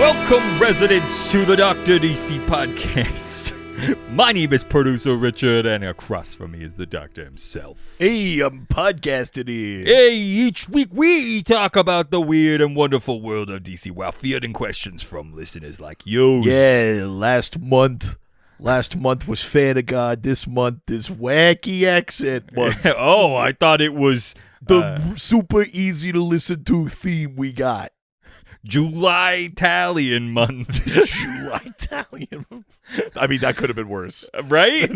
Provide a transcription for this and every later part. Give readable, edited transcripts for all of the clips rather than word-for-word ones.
Welcome, residents, to the Dr. DC podcast. My name is Producer Richard, and across from me is the Doctor himself. Hey, I'm podcasting here. Hey, each week we talk about the weird and wonderful world of DC while fielding questions from listeners like you. Yeah, last month was Fan of God. This month is Wacky Accent Month. Oh, I thought it was The super easy to listen to theme we got. July Italian month. July Italian. I mean, that could have been worse. Right?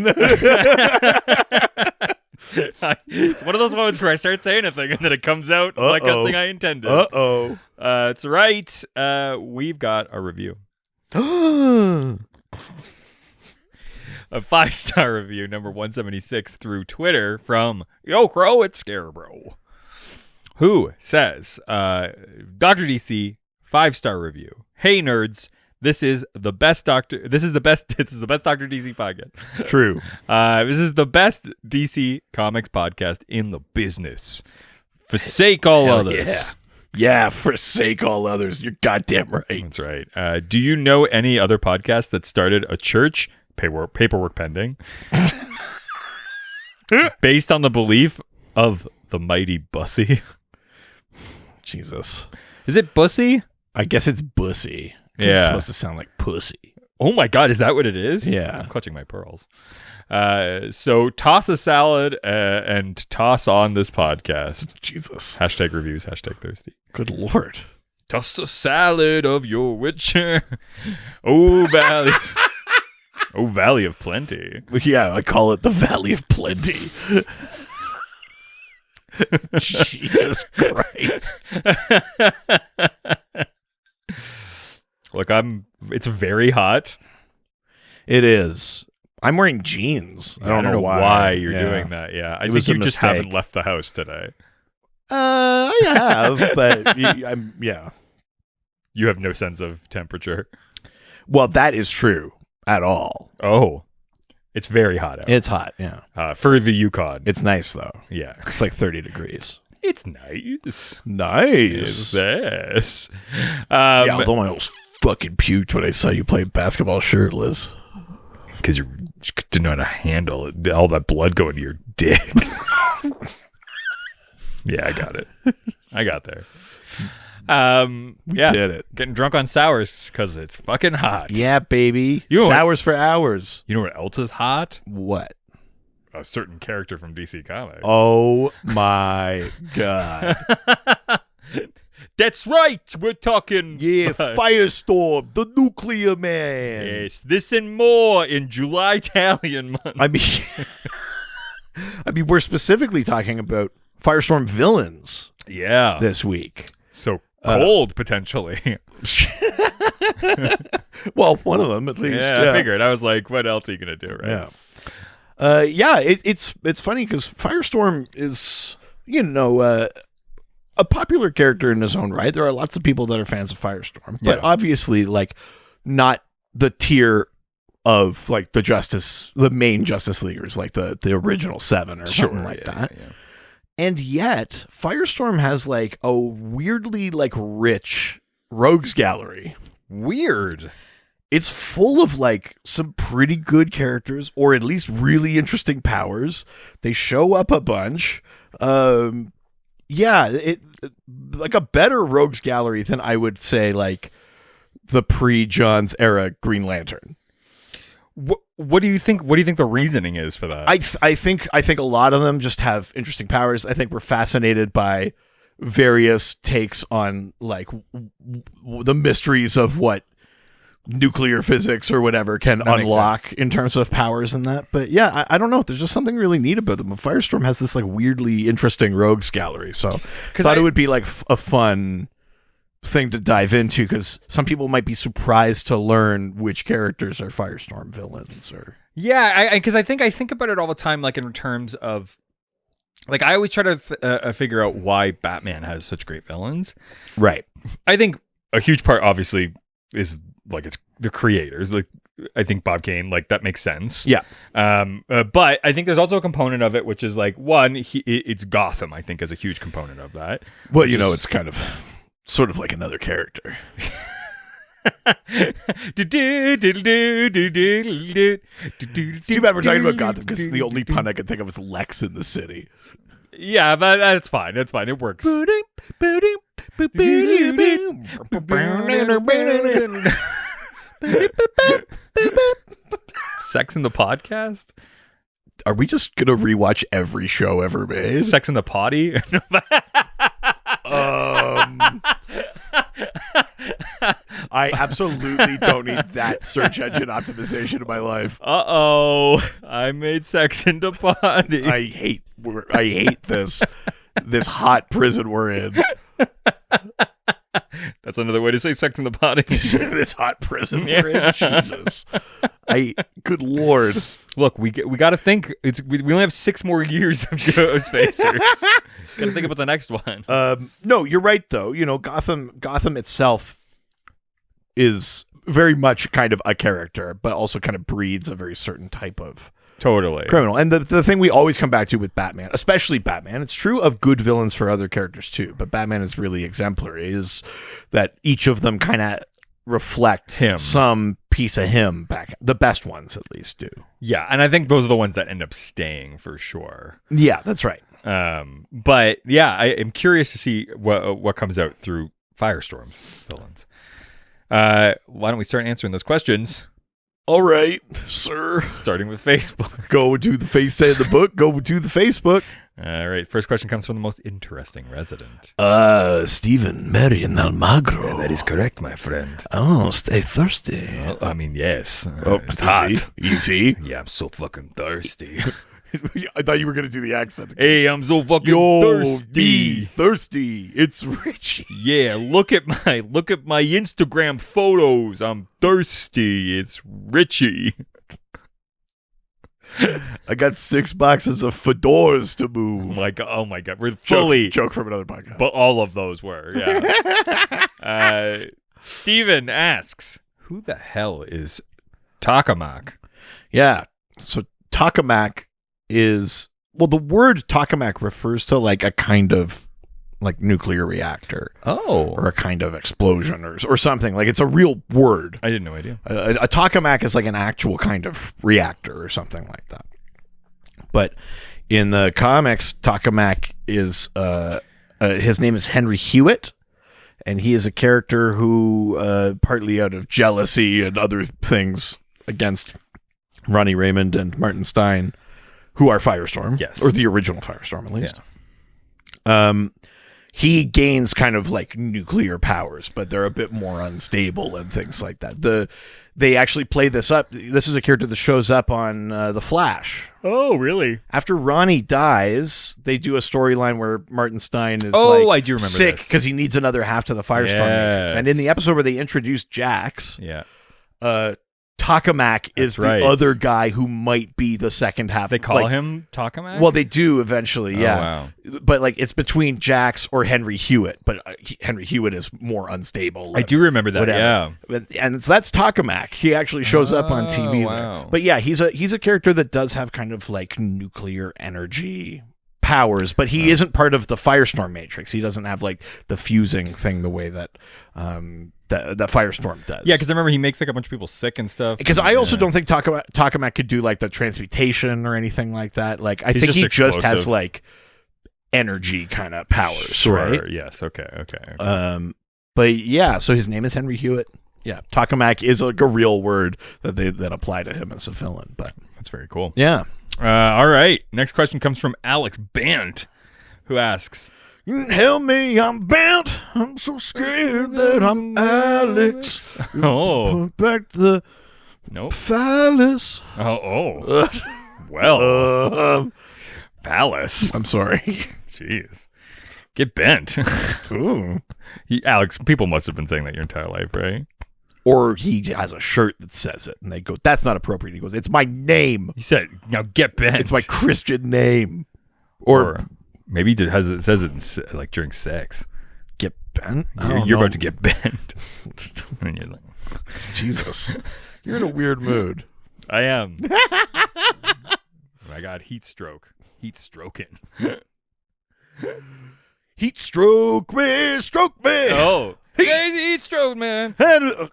It's one of those moments where I start saying a thing and then it comes out like a thing I intended. Uh-oh. That's right. We've got a review. A 5-star review, number 176, through Twitter from Yo Crow, it's Scarebro, who says, Dr. DC, 5-star review. Hey nerds, this is the best Dr. DC podcast. True. This is the best DC Comics podcast in the business. Forsake all others. Yeah, forsake all others. You're goddamn right. That's right. Do you know any other podcast that started a church, paperwork pending, based on the belief of the mighty Bussy? Jesus. Is it Bussy? I guess it's Bussy. Yeah. It's supposed to sound like pussy. Oh my God, is that what it is? Yeah. I'm clutching my pearls. So toss a salad and toss on this podcast. Jesus. Hashtag reviews, hashtag thirsty. Good Lord. Toss a salad of your Witcher. Oh, Valley. Oh, Valley of Plenty. Yeah, I call it the Valley of Plenty. Jesus Christ. Look, it's very hot. It is. I'm wearing jeans. I don't know why you're doing that. Yeah, I think you just haven't left the house today. I have, but yeah. You have no sense of temperature. Well, that is true at all. Oh, it's very hot out. It's hot, yeah. For the Yukon. It's nice, though. Yeah. It's like 30 degrees. It's nice. Nice. Yes. Yeah, although I almost fucking puked when I saw you play basketball shirtless. Because you didn't know how to handle it. All that blood going to your dick. Yeah, I got it. I got there. Yeah, did it. Getting drunk on sours because it's fucking hot. Yeah, baby. You know sours for hours. You know what else is hot? What? A certain character from DC Comics. Oh my God. That's right. We're talking. Yeah, Firestorm, the nuclear man. Yes, this and more in July Italian month. I mean, we're specifically talking about Firestorm villains. Yeah. This week. So cold, potentially. Well, one of them at least. Yeah, I figured. I was like, what else are you going to do, right? Yeah. It's funny because Firestorm is, a popular character in his own right. There are lots of people that are fans of Firestorm, but obviously, like, not the tier of like the main Justice Leaguers, like the original 7 or something like that. Yeah. And yet, Firestorm has like a weirdly like rich rogues gallery. Weird. It's full of like some pretty good characters, or at least really interesting powers. They show up a bunch. It like a better rogues gallery than I would say like the pre-Johns era Green Lantern. What do you think? What do you think the reasoning is for that? I think a lot of them just have interesting powers. I think we're fascinated by various takes on like the mysteries of what nuclear physics or whatever can unlock in terms of powers and that. But yeah, I don't know. There's just something really neat about them. Firestorm has this like weirdly interesting rogues gallery. So I thought it would be like a fun thing to dive into, because some people might be surprised to learn which characters are Firestorm villains. Or because I think about it all the time, like in terms of like I always try to figure out why Batman has such great villains. Right. I think a huge part obviously is like it's the creators. Like I think Bob Kane, like that makes sense. Yeah. But I think there's also a component of it which is like one, it's Gotham. I think is a huge component of that. Well, it's kind of sort of like another character. It's too bad we're talking about Gotham because the only pun I can think of is Lex in the city. Yeah, but that's fine. That's fine. It works. Sex in the podcast? Are we just gonna rewatch every show ever made? Sex in the potty? I absolutely don't need that search engine optimization in my life. I made sex in the potty. I hate this hot prison we're in. That's another way to say sex in the potty. This hot prison we're in. Jesus. Good Lord. Look, we got to think. We only have 6 more years of Ghostfacers. Got to think about the next one. No, you're right though. You know, Gotham itself is very much kind of a character, but also kind of breeds a very certain type of Totally. criminal. And the thing we always come back to with Batman, especially Batman, it's true of good villains for other characters too, but Batman is really exemplary, is that each of them kind of reflect him. Some piece of him back. The best ones at least do. Yeah, and I think those are the ones that end up staying for sure. Yeah, that's right. But yeah, I am curious to see what comes out through Firestorm's villains. Why don't we start answering those questions? All right, sir. Starting with Facebook. Go to the face say the book. Go to the Facebook. All right. First question comes from the most interesting resident. Stephen Marion Almagro. That is correct, my friend. Oh, stay thirsty. Well, I mean, yes. It's hot. Easy. Yeah, I'm so fucking thirsty. I thought you were going to do the accent. Hey, I'm so fucking thirsty. Be thirsty. It's Richie. Yeah, look at my Instagram photos. I'm thirsty. It's Richie. I got 6 boxes of fedoras to move. Oh my god. We're fully joke from another podcast. But all of those were, yeah. Steven asks, who the hell is Tokamak? Yeah. So Tokamak is, well, the word tokamak refers to like a kind of like nuclear reactor. Oh. Or a kind of explosion or something. Like it's a real word. I had no idea. A tokamak is like an actual kind of reactor or something like that. But in the comics, Tokamak is, his name is Henry Hewitt. And he is a character who, partly out of jealousy and other things against Ronnie Raymond and Martin Stein, who are Firestorm, yes, or the original Firestorm at least. Yeah. He gains kind of like nuclear powers, but they're a bit more unstable and things like that. They actually play this up. This is a character that shows up on The Flash. Oh, really? After Ronnie dies, they do a storyline where Martin Stein is I do remember sick because he needs another half to the Firestorm Matrix. And in the episode where they introduce Jax, Tokamak is the other guy who might be the second half. They call him Tokamak? Well, they do eventually, yeah. Wow. But like it's between Jax or Henry Hewitt, but Henry Hewitt is more unstable. I do remember that, whatever. Yeah. And so that's Tokamak. He actually shows up on TV there. But yeah, he's a character that does have kind of like nuclear energy powers, but he isn't part of the Firestorm Matrix. He doesn't have like the fusing thing the way that that Firestorm does. Yeah, because I remember he makes like a bunch of people sick and stuff. Because I also don't think Tokamak could do like the transmutation or anything like that. Like I think he just has like energy kind of powers. Sure. Right? Yes. Okay. But yeah, so his name is Henry Hewitt. Yeah, Tokamak is like a real word that apply to him as a villain. But that's very cool. Yeah. All right. Next question comes from Alex Bant, who asks, "Help me, I'm Bant. I'm so scared that I'm Alex. Oh, put back the phallus. Oh. Well, phallus. I'm sorry. Jeez, get bent. Ooh, Alex. People must have been saying that your entire life, right? Or he has a shirt that says it, and they go, "That's not appropriate." He goes, "It's my name." He said, "Now get bent." It's my Christian name. Or maybe it says it like during sex. Get bent. You're about to get bent. And you're like, Jesus, you're in a weird mood. I am. I got heat stroke. Heat stroking. Heat stroke me, stroke me. Oh. Crazy heat stroke, man. Ugh.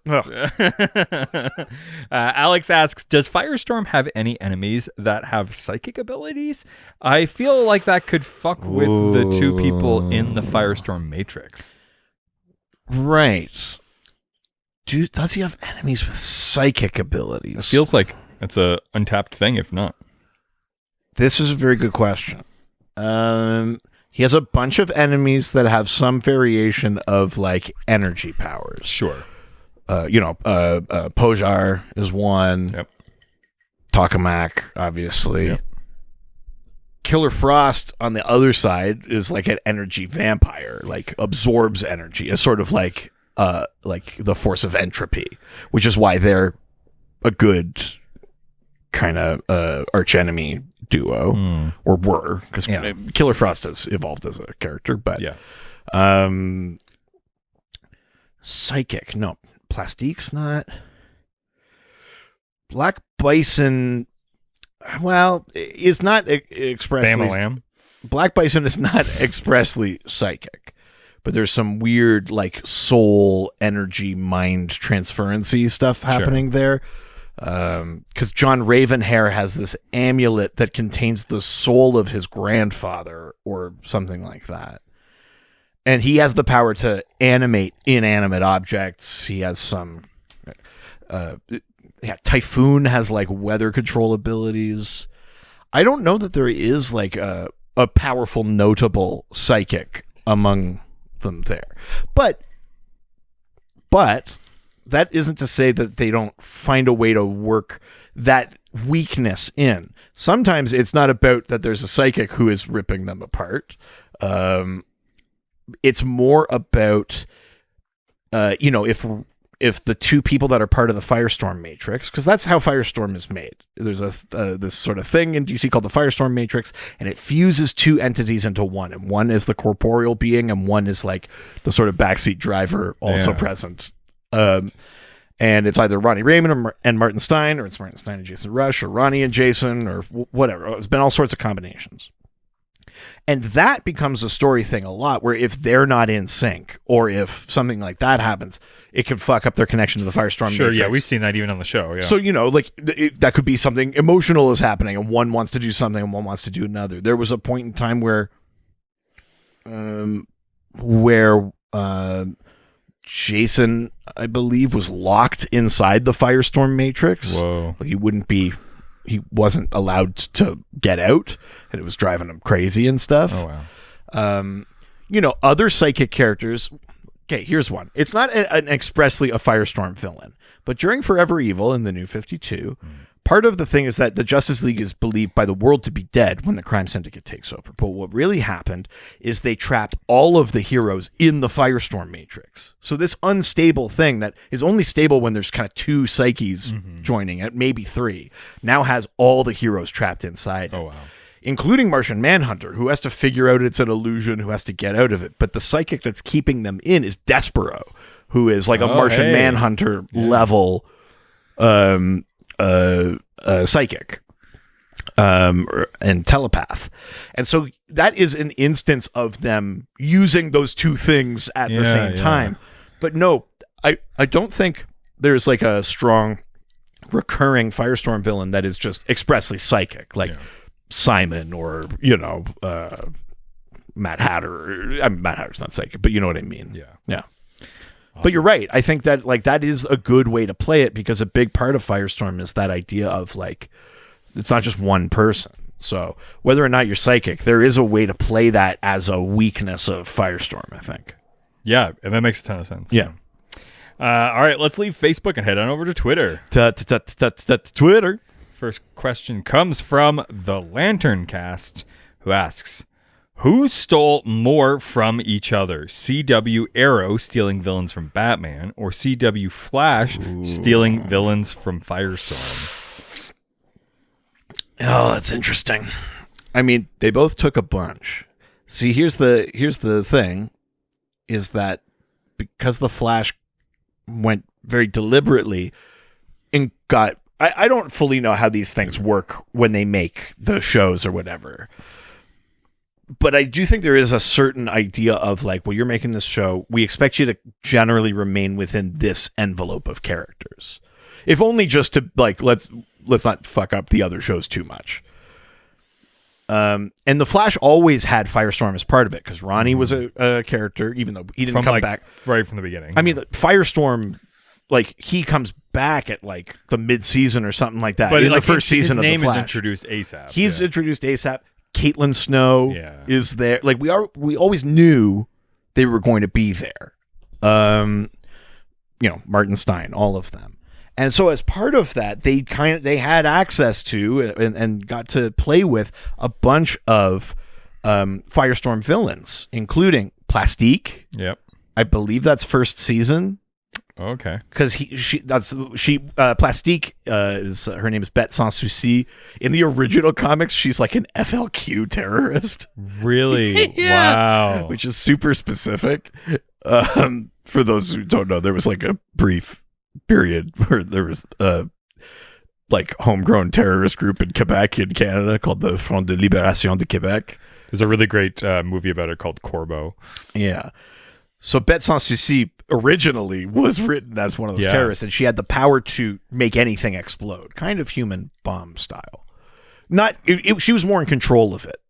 Alex asks, does Firestorm have any enemies that have psychic abilities? I feel like that could fuck with the two people in the Firestorm Matrix. Right. Dude, does he have enemies with psychic abilities? It feels like it's a untapped thing, if not. This is a very good question. He has a bunch of enemies that have some variation of like energy powers. Sure. Pojar is one. Yep. Tokamak, obviously. Yep. Killer Frost on the other side is like an energy vampire, like absorbs energy. It's sort of like the force of entropy, which is why they're a good kind of archenemy duo, or were, because Killer Frost has evolved as a character, but psychic, no, Plastique's not. Black Bison, well, is not expressly. Bam-a-lam. Black Bison is not expressly psychic, but there's some weird like soul energy mind transferency stuff happening there. Because John Ravenhair has this amulet that contains the soul of his grandfather or something like that. And he has the power to animate inanimate objects. He has some... Typhoon has like weather control abilities. I don't know that there is like a powerful, notable psychic among them there. But that isn't to say that they don't find a way to work that weakness in. Sometimes it's not about that there's a psychic who is ripping them apart. It's more about, if the two people that are part of the Firestorm Matrix, because that's how Firestorm is made. There's this sort of thing in DC called the Firestorm Matrix, and it fuses two entities into one. And one is the corporeal being, and one is like the sort of backseat driver also present. And it's either Ronnie Raymond and Martin Stein, or it's Martin Stein and Jason Rush, or Ronnie and Jason, or whatever. It's been all sorts of combinations. And that becomes a story thing a lot, where if they're not in sync, or if something like that happens, it can fuck up their connection to the Firestorm Sure, Matrix. yeah, we've seen that even on the show. Yeah. So, that could be something emotional is happening, and one wants to do something, and one wants to do another. There was a point in time where Jason, I believe, was locked inside the Firestorm Matrix. Whoa. He wasn't allowed to get out, and it was driving him crazy and stuff. Oh, wow. Other psychic characters. Okay, here's one. It's not an expressly a Firestorm villain, but during Forever Evil in the New 52, part of the thing is that the Justice League is believed by the world to be dead when the crime syndicate takes over. But what really happened is they trapped all of the heroes in the Firestorm Matrix. So this unstable thing that is only stable when there's kind of two psyches joining it, maybe three, now has all the heroes trapped inside. Oh, wow. Including Martian Manhunter, who has to figure out it's an illusion, who has to get out of it. But the psychic that's keeping them in is Despero, who is like a Martian Manhunter level psychic and telepath. And so that is an instance of them using those two things at the same time. But no, I don't think there's like a strong recurring Firestorm villain that is just expressly psychic, like Simon or Mad Hatter. I mean, Mad Hatter's not psychic, but you know what I mean. Yeah. Awesome. But you're right. I think that that is a good way to play it, because a big part of Firestorm is that idea of it's not just one person. So whether or not you're psychic, there is a way to play that as a weakness of Firestorm, I think. Yeah, and that makes a ton of sense. Yeah. All right, let's leave Facebook and head on over to Twitter. Twitter. First question comes from the Lantern Cast, who asks, who stole more from each other? CW Arrow stealing villains from Batman, or CW Flash stealing villains from Firestorm? Oh, that's interesting. I mean, they both took a bunch. See, here's the thing, is that because the Flash went very deliberately and got... I don't fully know how these things work when they make the shows or whatever. But I do think there is a certain idea of like, well, you're making this show. We expect you to generally remain within this envelope of characters, if only just to like let's not fuck up the other shows too much. And the Flash always had Firestorm as part of it because Ronnie was a character, even though he didn't come back right from the beginning. I mean, Firestorm, like he comes back at like the mid-season or something like that. But in the first season of the Flash, his name is introduced ASAP. He's introduced ASAP. Caitlin Snow is there. Like we always knew they were going to be there. Martin Stein, all of them. And so as part of that, they had access to and got to play with a bunch of Firestorm villains, including Plastique. Yep. I believe that's first season. Okay. Because Plastique is her name is Bête Sans Souci. In the original comics, she's like an FLQ terrorist. Really? Yeah. Wow. Which is super specific. For those who don't know, there was like a brief period where there was like homegrown terrorist group in Quebec in Canada called the Front de Libération de Québec. There's a really great movie about it called Corbeau. Yeah. So Bête Sans Souci originally was written as one of those terrorists, and she had the power to make anything explode, kind of human bomb style. She was more in control of it.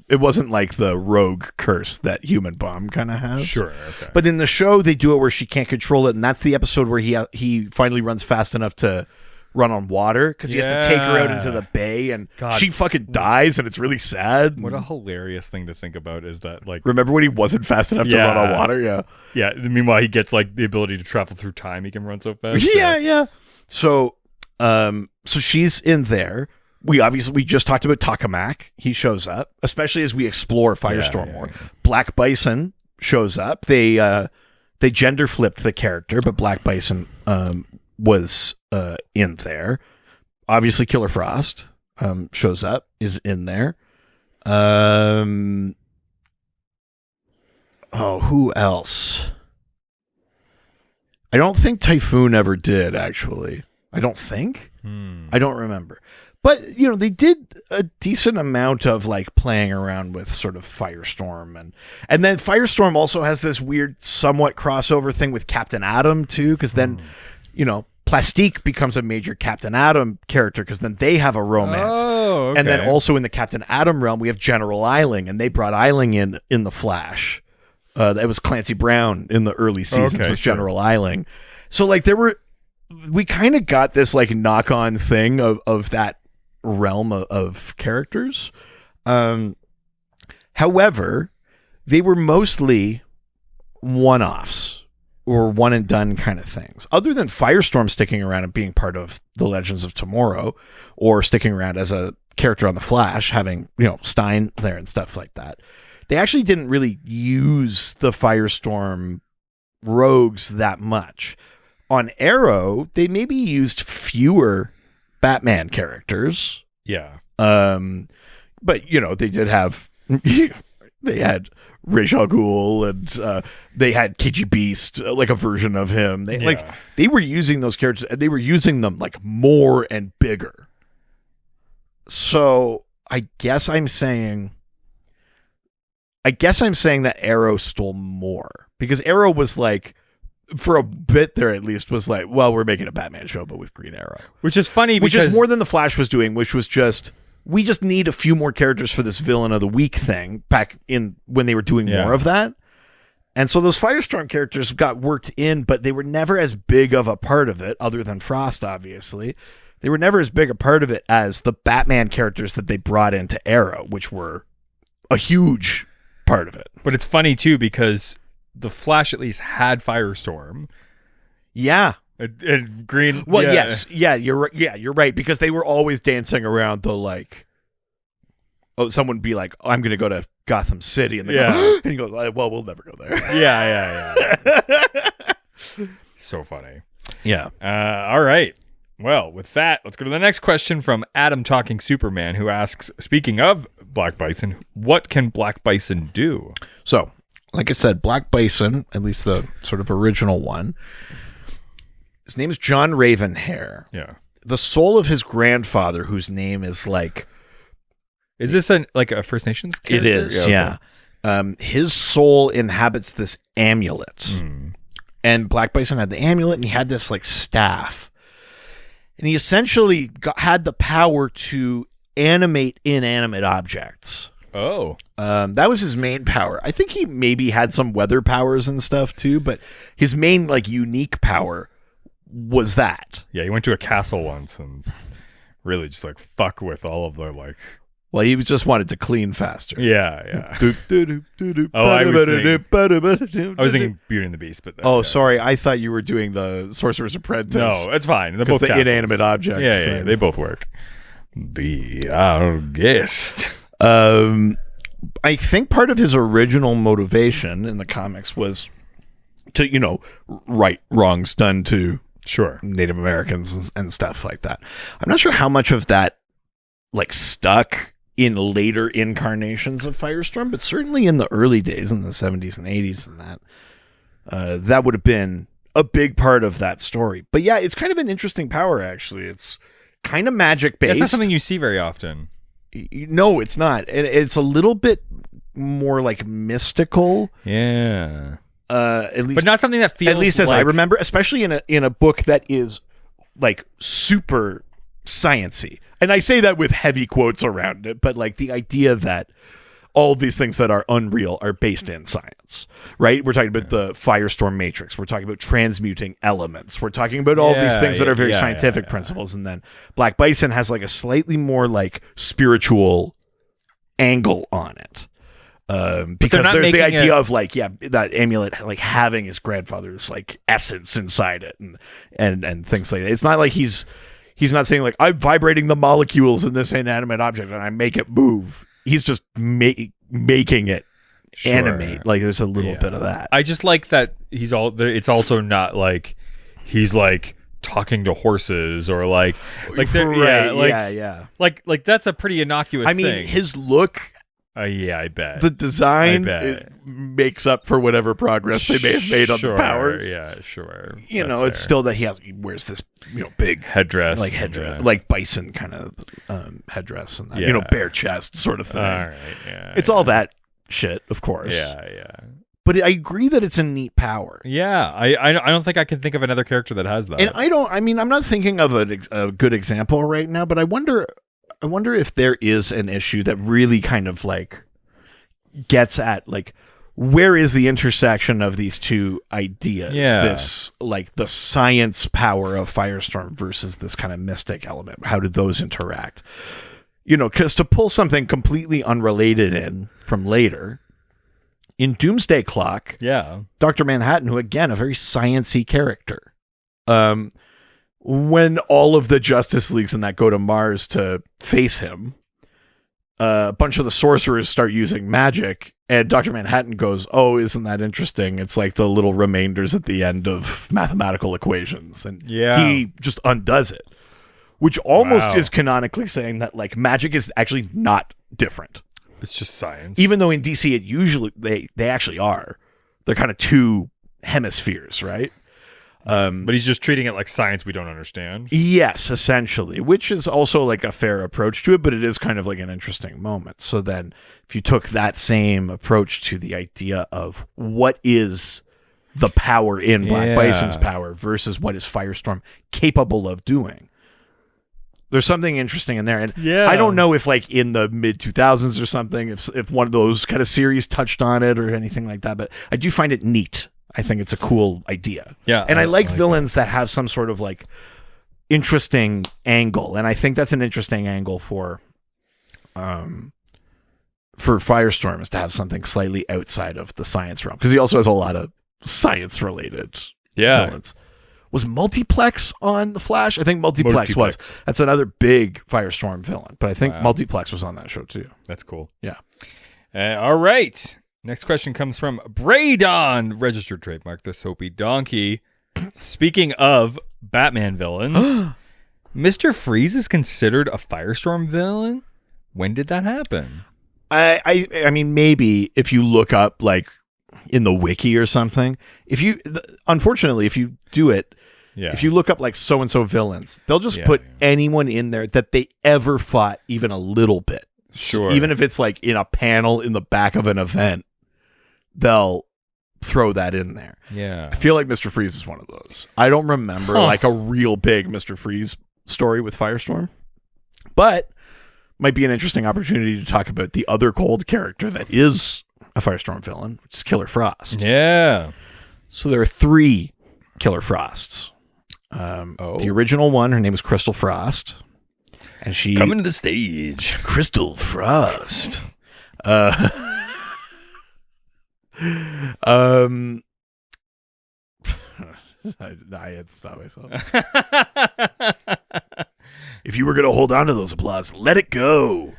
It wasn't like the rogue curse that human bomb kind of has. Sure. Okay. But in the show, they do it where she can't control it, and that's the episode where he finally runs fast enough to run on water because he has to take her out into the bay, and she fucking dies, and it's really sad. What a hilarious thing to think about is that, like, remember when he wasn't fast enough to run on water? Yeah. Meanwhile, he gets like the ability to travel through time. He can run so fast. Yeah. So she's in there. We just talked about Takamak. He shows up, especially as we explore Firestorm more. Yeah. Black Bison shows up. They gender flipped the character, but Black Bison was in there. Obviously, Killer Frost shows up, is in there. Who else? I don't think Typhoon ever did, actually. I don't think. I don't remember. But, they did a decent amount of like playing around with sort of Firestorm. And then Firestorm also has this weird, somewhat crossover thing with Captain Atom, too, because then, Plastique becomes a major Captain Atom character because then they have a romance. Oh, okay. And then also in the Captain Atom realm, we have General Eiling, and they brought Eiling in the Flash. That was Clancy Brown in the early seasons with General Eiling. So like we kind of got this like knock-on thing of that realm of characters. However, they were mostly one-offs or one and done kind of things. Other than Firestorm sticking around and being part of the Legends of Tomorrow, or sticking around as a character on the Flash, having Stein there and stuff like that, they actually didn't really use the Firestorm rogues that much. On Arrow, they maybe used fewer Batman characters. Yeah. But they did have they had Ra's al Ghul, and they had KG Beast, like a version of him. They were using those characters, and they were using them like more and bigger. So I guess I'm saying that Arrow stole more, because Arrow was like, for a bit there at least, was like, well, we're making a Batman show, but with Green Arrow. Which is funny, which is more than the Flash was doing, which was just, we just need a few more characters for this villain of the week thing back in when they were doing more of that. And so those Firestorm characters got worked in, but they were never as big of a part of it, other than Frost, obviously. They were never as big a part of it as the Batman characters that they brought into Arrow, which were a huge part of it. But it's funny, too, because the Flash at least had Firestorm. Yeah. And Green. Well, yes. Yeah, you're right. Yeah, you're right. Because they were always dancing around the like, someone would be like, oh, I'm going to go to Gotham City. And they go, and you go, well, we'll never go there. Yeah. So funny. Yeah. All right. Well, with that, let's go to the next question from Adam Talking Superman, who asks, speaking of Black Bison, what can Black Bison do? So, like I said, Black Bison, at least the sort of original one, his name is John Ravenhair. Yeah. The soul of his grandfather, whose name is like Is this like a First Nations It character? is, yeah. His soul inhabits this amulet. And Black Bison had the amulet, and he had this like staff. And he essentially had the power to animate inanimate objects. Oh. That was his main power. I think he maybe had some weather powers and stuff too, but his main like unique power was that. Yeah, he went to a castle once and really just like fuck with all of the like. Well, he just wanted to clean faster. Yeah. Oh, I was thinking Beauty and the Beast, but sorry, I thought you were doing the Sorcerer's Apprentice. No, it's fine. They're Because both the castles. inanimate object. Yeah, they both work. Be our guest. I think part of his original motivation in the comics was to, right wrongs done to Native Americans and stuff like that. I'm not sure how much of that like stuck in later incarnations of Firestorm, but certainly in the early days in the 70s and 80s and that would have been a big part of that story. But yeah, it's kind of an interesting power, actually. It's kind of magic based. That's not something you see very often. No, it's not. It's a little bit more like mystical. Yeah. At least, but not something that feels. At least as I remember, especially in a book that is like super science-y. And I say that with heavy quotes around it, but like the idea that all these things that are unreal are based in science, right? We're talking about the Firestorm Matrix. We're talking about transmuting elements. We're talking about all these things that are very scientific principles. And then Black Bison has like a slightly more like spiritual angle on it. Because there's the idea of like, that amulet like having his grandfather's like essence inside it and things like that. It's not like he's not saying like, I'm vibrating the molecules in this inanimate object and I make it move. He's just making it animate. Like there's a little bit of that. I just like that it's also not like he's like talking to horses or like like that's a pretty innocuous thing. I mean, his look. I bet. The design it makes up for whatever progress they may have made on the powers. Yeah, sure. It's still that he wears this, big headdress, like bison kind of headdress and that, bare chest sort of thing. All right, yeah. It's all that shit, of course. Yeah. But I agree that it's a neat power. Yeah, I don't think I can think of another character that has that. And I'm not thinking of a good example right now, but I wonder if there is an issue that really kind of like gets at like where is the intersection of these two ideas? Yeah. This like the science power of Firestorm versus this kind of mystic element. How do those interact? Because to pull something completely unrelated in from later in Doomsday Clock, Dr. Manhattan, who again a very science-y character, when all of the Justice Leagues and that go to Mars to face him, a bunch of the sorcerers start using magic, and Dr. Manhattan goes, "Oh, isn't that interesting? It's like the little remainders at the end of mathematical equations." And he just undoes it, which almost is canonically saying that like magic is actually not different. It's just science. Even though in DC it usually they actually are. They're kind of two hemispheres, right? But he's just treating it like science we don't understand. Yes, essentially, which is also like a fair approach to it, but it is kind of like an interesting moment. So then if you took that same approach to the idea of what is the power in Black Bison's power versus what is Firestorm capable of doing, there's something interesting in there. And I don't know if like in the mid 2000s or something, if one of those kind of series touched on it or anything like that, but I do find it neat. I think it's a cool idea. Yeah. And I like villains that have some sort of like interesting angle. And I think that's an interesting angle for Firestorm, is to have something slightly outside of the science realm. Because he also has a lot of science related villains. Was Multiplex on The Flash? I think Multiplex was. That's another big Firestorm villain. But I think Multiplex was on that show too. That's cool. Yeah. All right. Next question comes from Braydon, registered trademark, the Soapy Donkey. Speaking of Batman villains, Mr. Freeze is considered a Firestorm villain? When did that happen? I mean, maybe if you look up like in the wiki or something, unfortunately, if you do it, if you look up like so-and-so villains, they'll just put anyone in there that they ever fought even a little bit. Sure. Even if it's like in a panel in the back of an event, they'll throw that in there. Yeah. I feel like Mr. Freeze is one of those. I don't remember like a real big Mr. Freeze story with Firestorm, but might be an interesting opportunity to talk about the other cold character that is a Firestorm villain, which is Killer Frost. Yeah. So there are 3 Killer Frosts. The original one, her name is Crystal Frost, and she coming to the stage. Crystal Frost. I had to stop myself. If you were going to hold on to those applause, let it go.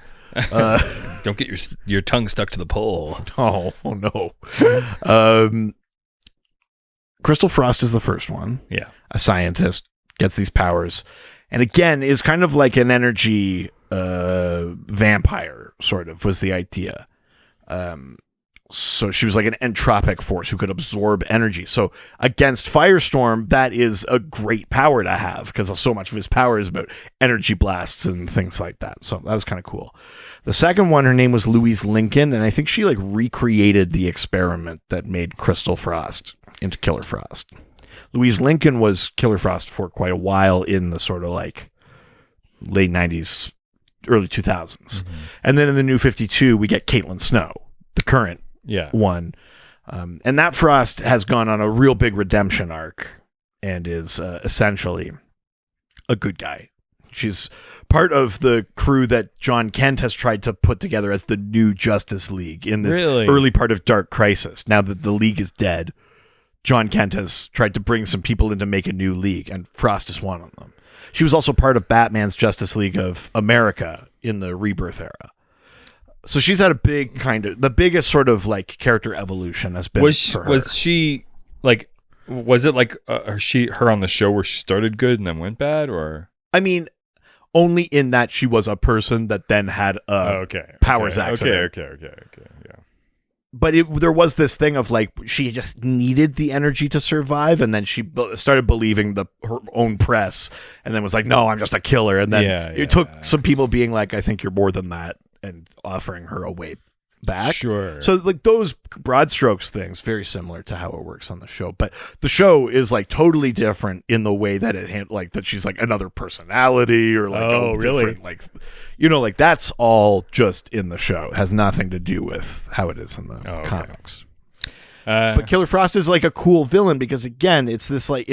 Don't get your tongue stuck to the pole. Oh no. Crystal Frost is the first one. Yeah. A scientist, gets these powers, and again is kind of like an energy vampire, sort of, was the idea. So she was like an entropic force who could absorb energy. So against Firestorm, that is a great power to have, because so much of his power is about energy blasts and things like that. So that was kind of cool. The second one, her name was Louise Lincoln, and I think she like recreated the experiment that made Crystal Frost into Killer Frost. Louise Lincoln was Killer Frost for quite a while in the sort of like late 90s, early 2000s. Mm-hmm. And then in the New 52, we get Caitlin Snow, the current one. And that Frost has gone on a real big redemption arc and is essentially a good guy. She's part of the crew that John Kent has tried to put together as the new Justice League in this early part of Dark Crisis. Now that the League is dead, John Kent has tried to bring some people in to make a new league, and Frost is one of them. She was also part of Batman's Justice League of America in the Rebirth era. So she's had a big the biggest sort of like character evolution has been for her. Was she like, was it like her on the show where she started good and then went bad, or? I mean, only in that she was a person that then had a powers accident. Okay, yeah. But there was this thing of like, she just needed the energy to survive, and then she started believing her own press, and then was like, no, I'm just a killer. And then it took some people being like, I think you're more than that, and offering her a way back. Sure. So like those broad strokes things, very similar to how it works on the show. But the show is like totally different in the way that it like that she's like another personality, or like different, like, you know, like that's all just in the show. It has nothing to do with how it is in the comics. But Killer Frost is like a cool villain because, again, it's this like,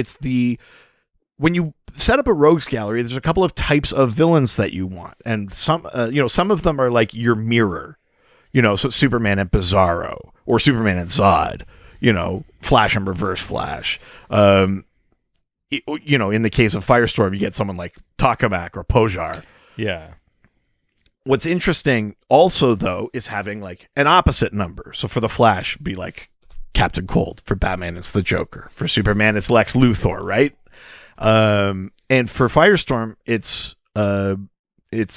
when you set up a rogues gallery, there's a couple of types of villains that you want, and some of them are like your mirror. You know, so Superman and Bizarro, or Superman and Zod, you know, Flash and Reverse Flash. You know, in the case of Firestorm, you get someone like Takamak or Pojar. Yeah. What's interesting also, though, is having like an opposite number. So for the Flash, be like Captain Cold. For Batman, it's the Joker. For Superman, it's Lex Luthor, right? And for Firestorm, it's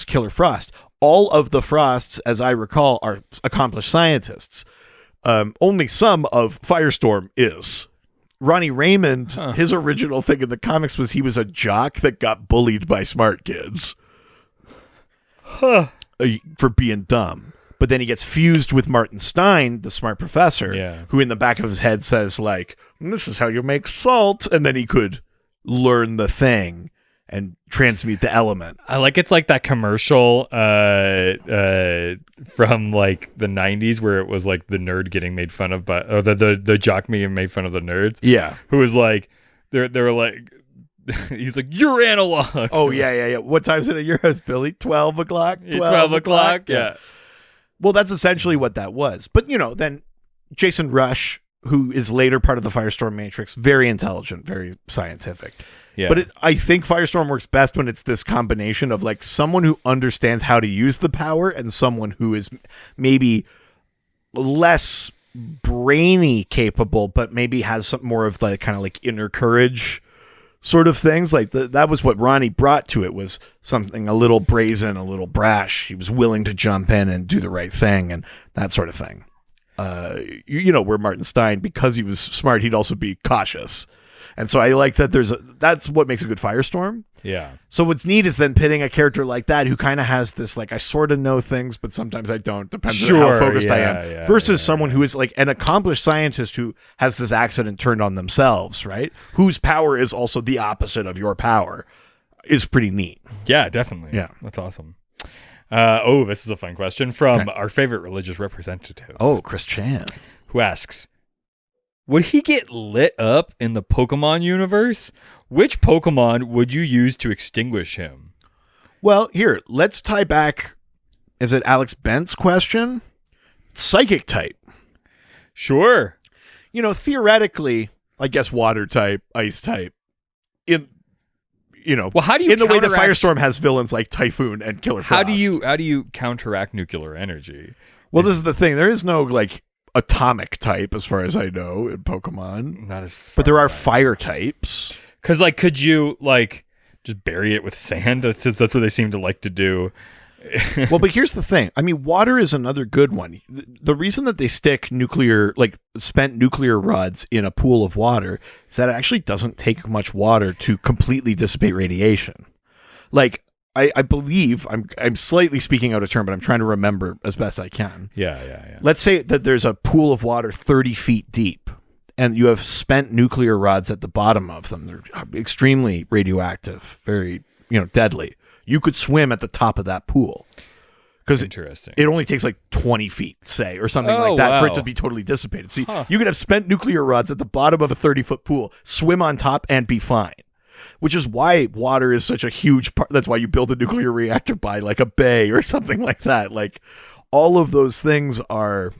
Killer Frost. All of the Frosts, as I recall, are accomplished scientists. Only some of Firestorm is. Ronnie Raymond, his original thing in the comics was he was a jock that got bullied by smart kids for being dumb. But then he gets fused with Martin Stein, the smart professor, who in the back of his head says, like, this is how you make salt. And then he could learn the thing and transmute the element. I like, it's like that commercial from like the 90s where it was like the nerd getting made fun of by, or the jock being made fun of the nerds. Yeah. Who was like, they were like, he's like, you're analog. Oh, yeah. What time is it at your house, Billy? 12 o'clock? 12 o'clock? Yeah. Well, that's essentially what that was. But, you know, then Jason Rush, who is later part of the Firestorm Matrix, very intelligent, very scientific. Yeah. But I think Firestorm works best when it's this combination of like someone who understands how to use the power and someone who is maybe less brainy capable, but maybe has some more of the kind of like inner courage sort of things. Like that was what Ronnie brought to it, was something a little brazen, a little brash. He was willing to jump in and do the right thing and that sort of thing. You know, where Martin Stein, because he was smart, he'd also be cautious. And so I like that that's what makes a good Firestorm. Yeah. So what's neat is then pitting a character like that who kind of has this, like, I sort of know things, but sometimes I don't, depends on how focused I am, versus someone who is like an accomplished scientist who has this accident turned on themselves, right? Whose power is also the opposite of your power, is pretty neat. Yeah, definitely. Yeah. That's awesome. This is a fun question from our favorite religious representative. Oh, Chris Chan. Who asks, would he get lit up in the Pokemon universe? Which Pokemon would you use to extinguish him? Well, here, let's tie back. Is it Alex Bent's question? Psychic type. Sure. You know, theoretically, I guess water type, ice type. Well, how do you in the way that Firestorm has villains like Typhoon and Killer Frost? How do you counteract nuclear energy? Well, this is the thing. There is no like atomic type, as far as I know, in Pokemon. Not as far, but there are fire types. Because could you just bury it with sand? That's what they seem to like to do. Well, but here's the thing. I mean, water is another good one. The reason that they stick spent nuclear rods in a pool of water is that it actually doesn't take much water to completely dissipate radiation. Like, I believe, I'm slightly speaking out of turn, but I'm trying to remember as best I can. Yeah. Let's say that there's a pool of water 30 feet deep, and you have spent nuclear rods at the bottom of them. They're extremely radioactive, very, deadly. You could swim at the top of that pool. Because it only takes like 20 feet, say, or something like that for it to be totally dissipated. So you could have spent nuclear rods at the bottom of a 30-foot pool, swim on top, and be fine. Which is why water is such a huge part. That's why you build a nuclear reactor by like a bay or something like that. Like, all of those things are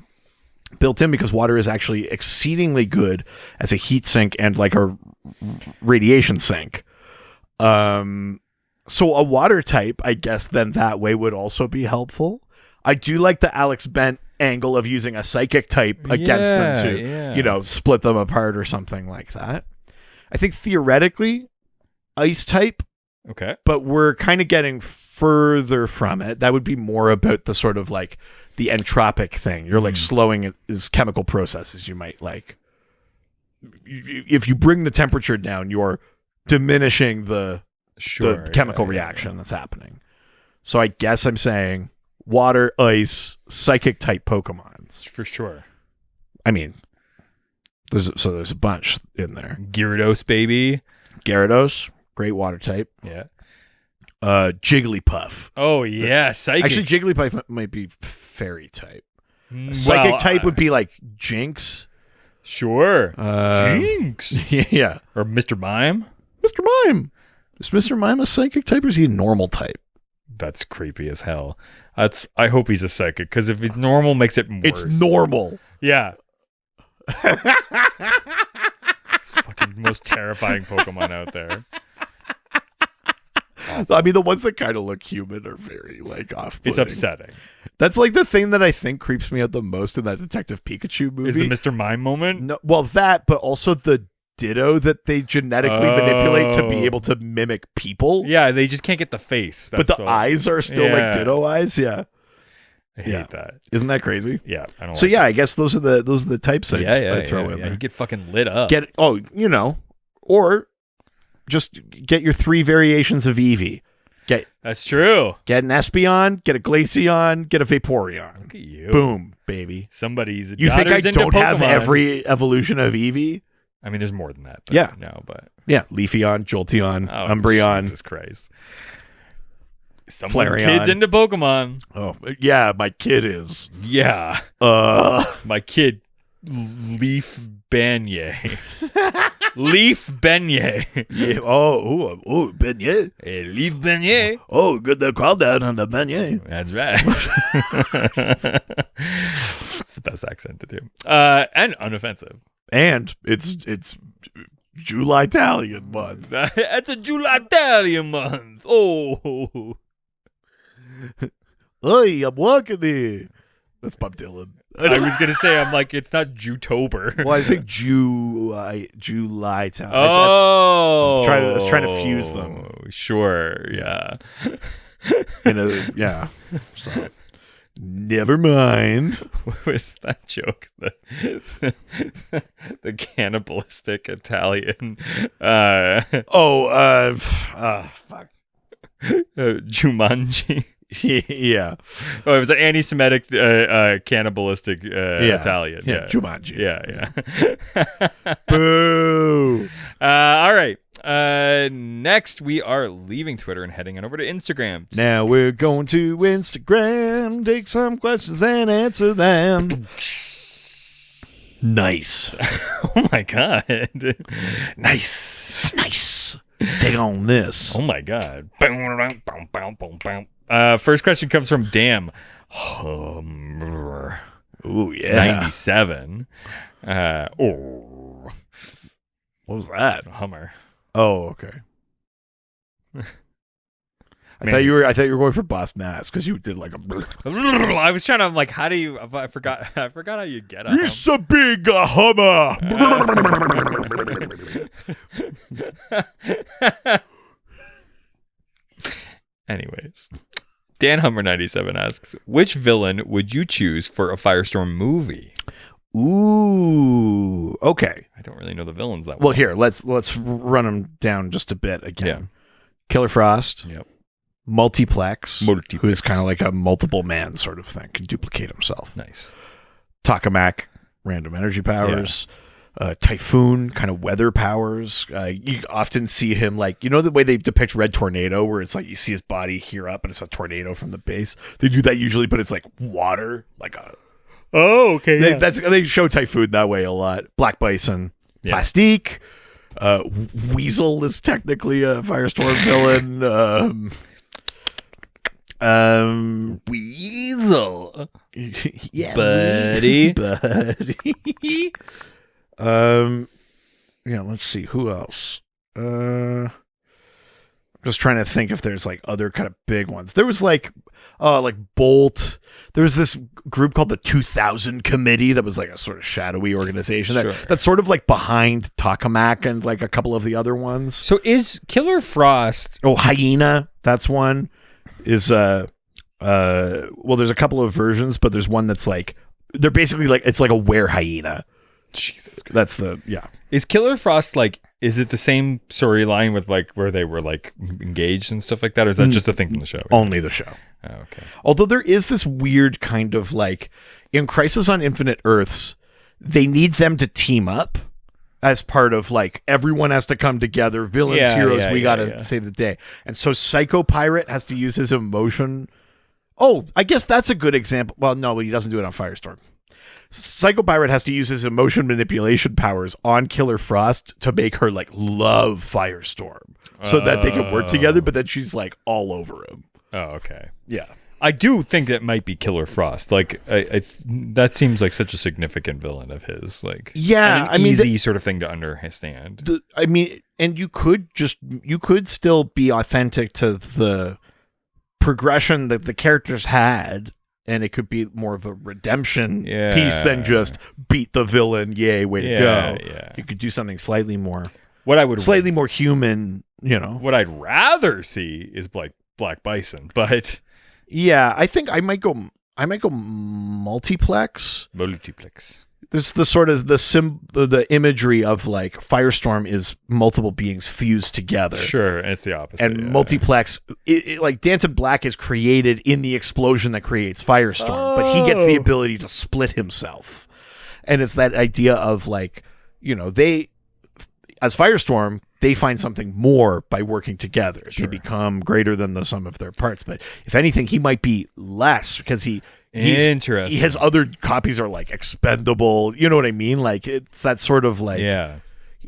built in because water is actually exceedingly good as a heat sink and like a radiation sink. So a water type, I guess, then that way would also be helpful. I do like the Alex Bent angle of using a psychic type against them to, split them apart or something like that. I think theoretically, ice type. Okay. But we're kind of getting further from it. That would be more about the sort of like the entropic thing. You're like slowing his chemical processes. You might if you bring the temperature down, you're diminishing the chemical reaction that's happening. So I guess I'm saying water, ice, psychic type Pokemons. For sure. I mean, there's a bunch in there. Gyarados, baby. Gyarados, great water type. Yeah. Jigglypuff. Oh, yeah. Psychic. Actually, Jigglypuff might be fairy type. Psychic type would be like Jinx. Sure. Jinx. Yeah. Or Mr. Mime. Mr. Mime. Is Mr. Mime a psychic type or is he a normal type? That's creepy as hell. I hope he's a psychic, because if he's normal, makes it worse. It's normal. Yeah. It's fucking most terrifying Pokemon out there. I mean, the ones that kind of look human are very off-putting. It's upsetting. That's like the thing that I think creeps me out the most in that Detective Pikachu movie. Is the Mr. Mime moment? No, well, that, but also the Ditto that they genetically manipulate to be able to mimic people. Yeah, they just can't get the face. But the eyes are still like Ditto eyes. Yeah, I hate that. Isn't that crazy? Yeah, I don't. So I guess those are the types I'd throw in there. You get fucking lit up. Or just get your 3 variations of Eevee. That's true. Get an Espeon, get a Glaceon, get a Vaporeon. Look at you. Boom, baby. Somebody's. You think I don't have every evolution of Eevee? I mean, there's more than that. Yeah. No, but. Yeah. Leafeon, Jolteon, Umbreon. Jesus Christ. Someone's kid's into Pokemon. Oh, yeah. My kid is. Yeah. My kid, Leaf Beignet. Leaf Beignet. Yeah. Oh, Beignet. Hey, Leaf Beignet. Oh, good to call down on the Beignet. That's right. It's the best accent to do. And unoffensive. And it's July Italian month. It's a July Italian month. Oh. Hey, I'm walking here. That's Bob Dylan. I was gonna say, I'm like, it's not Jutober. Well, I was saying July Italian. Oh, I was trying to fuse them. Sure, yeah. So Never mind. What was that joke? The cannibalistic Italian. Fuck. Jumanji. Yeah. Oh, it was an anti-Semitic cannibalistic Italian. Yeah. Jumanji. Yeah. Boo. All right. Next, we are leaving Twitter and heading on over to Instagram. Now we're going to Instagram, take some questions and answer them. Nice. Oh my god. Nice. Take on this. Oh my god. First question comes from Damn. Ooh, yeah. 97. What was that? Hummer. Oh, okay. I thought you were going for Boss Nass because you did like a. I was trying to like, how do you? I forgot how you get up. It's a big Hummer. Anyways, Dan Hummer 97 asks, which villain would you choose for a Firestorm movie? Ooh, okay. I don't really know the villains that well. Here, let's run them down just a bit again. Yeah. Killer Frost. Yep. Multiplex, who is kind of like a multiple man sort of thing, can duplicate himself. Nice. Takamak, random energy powers. Typhoon, kind of weather powers. You often see him like, you know the way they depict Red Tornado, where it's like you see his body here up and it's a tornado from the base. They do that usually, but it's like water, like a. Oh, okay. They show Typhoon that way a lot. Black Bison, Plastique. Weasel is technically a Firestorm villain. Weasel. Yeah, buddy. Yeah, let's see who else. Just trying to think if there's like other kind of big ones. There was like Bolt. There was this group called the 2000 Committee that was like a sort of shadowy organization that's sort of like behind Takamak and like a couple of the other ones. So is Killer Frost? Oh, Hyena. That's one. Is well, there's a couple of versions, but there's one that's like they're basically like it's like a were hyena. Jesus Christ. That's the Is Killer Frost like? Is it the same storyline with like where they were like engaged and stuff like that, or is that just a thing from the show? Only the show. Oh, okay. Although there is this weird kind of like in Crisis on Infinite Earths, they need them to team up as part of like everyone has to come together. Villains, heroes, we gotta save the day. And so Psycho Pirate has to use his emotion. Oh, I guess that's a good example. Well, no, he doesn't do it on Firestorm. Psycho Pirate has to use his emotion manipulation powers on Killer Frost to make her like love Firestorm so that they can work together, but then she's like all over him. Oh, okay. Yeah. I do think that might be Killer Frost. Like, I that seems like such a significant villain of his. Like, yeah, I mean, easy sort of thing to understand. And you could still be authentic to the progression that the characters had, and it could be more of a redemption piece than just beat the villain. Yay, way to go! Yeah. You could do something slightly more more human. You know, what I'd rather see is Black Bison, but. Yeah, I think I might go multiplex. There's the sort of the imagery of like Firestorm is multiple beings fused together. Sure, it's the opposite. And multiplex, like Danton Black is created in the explosion that creates Firestorm, but he gets the ability to split himself. And it's that idea of like, you know, they as Firestorm, they find something more by working together. Sure. They become greater than the sum of their parts. But if anything, he might be less because his other copies are like expendable. You know what I mean? Like it's that sort of like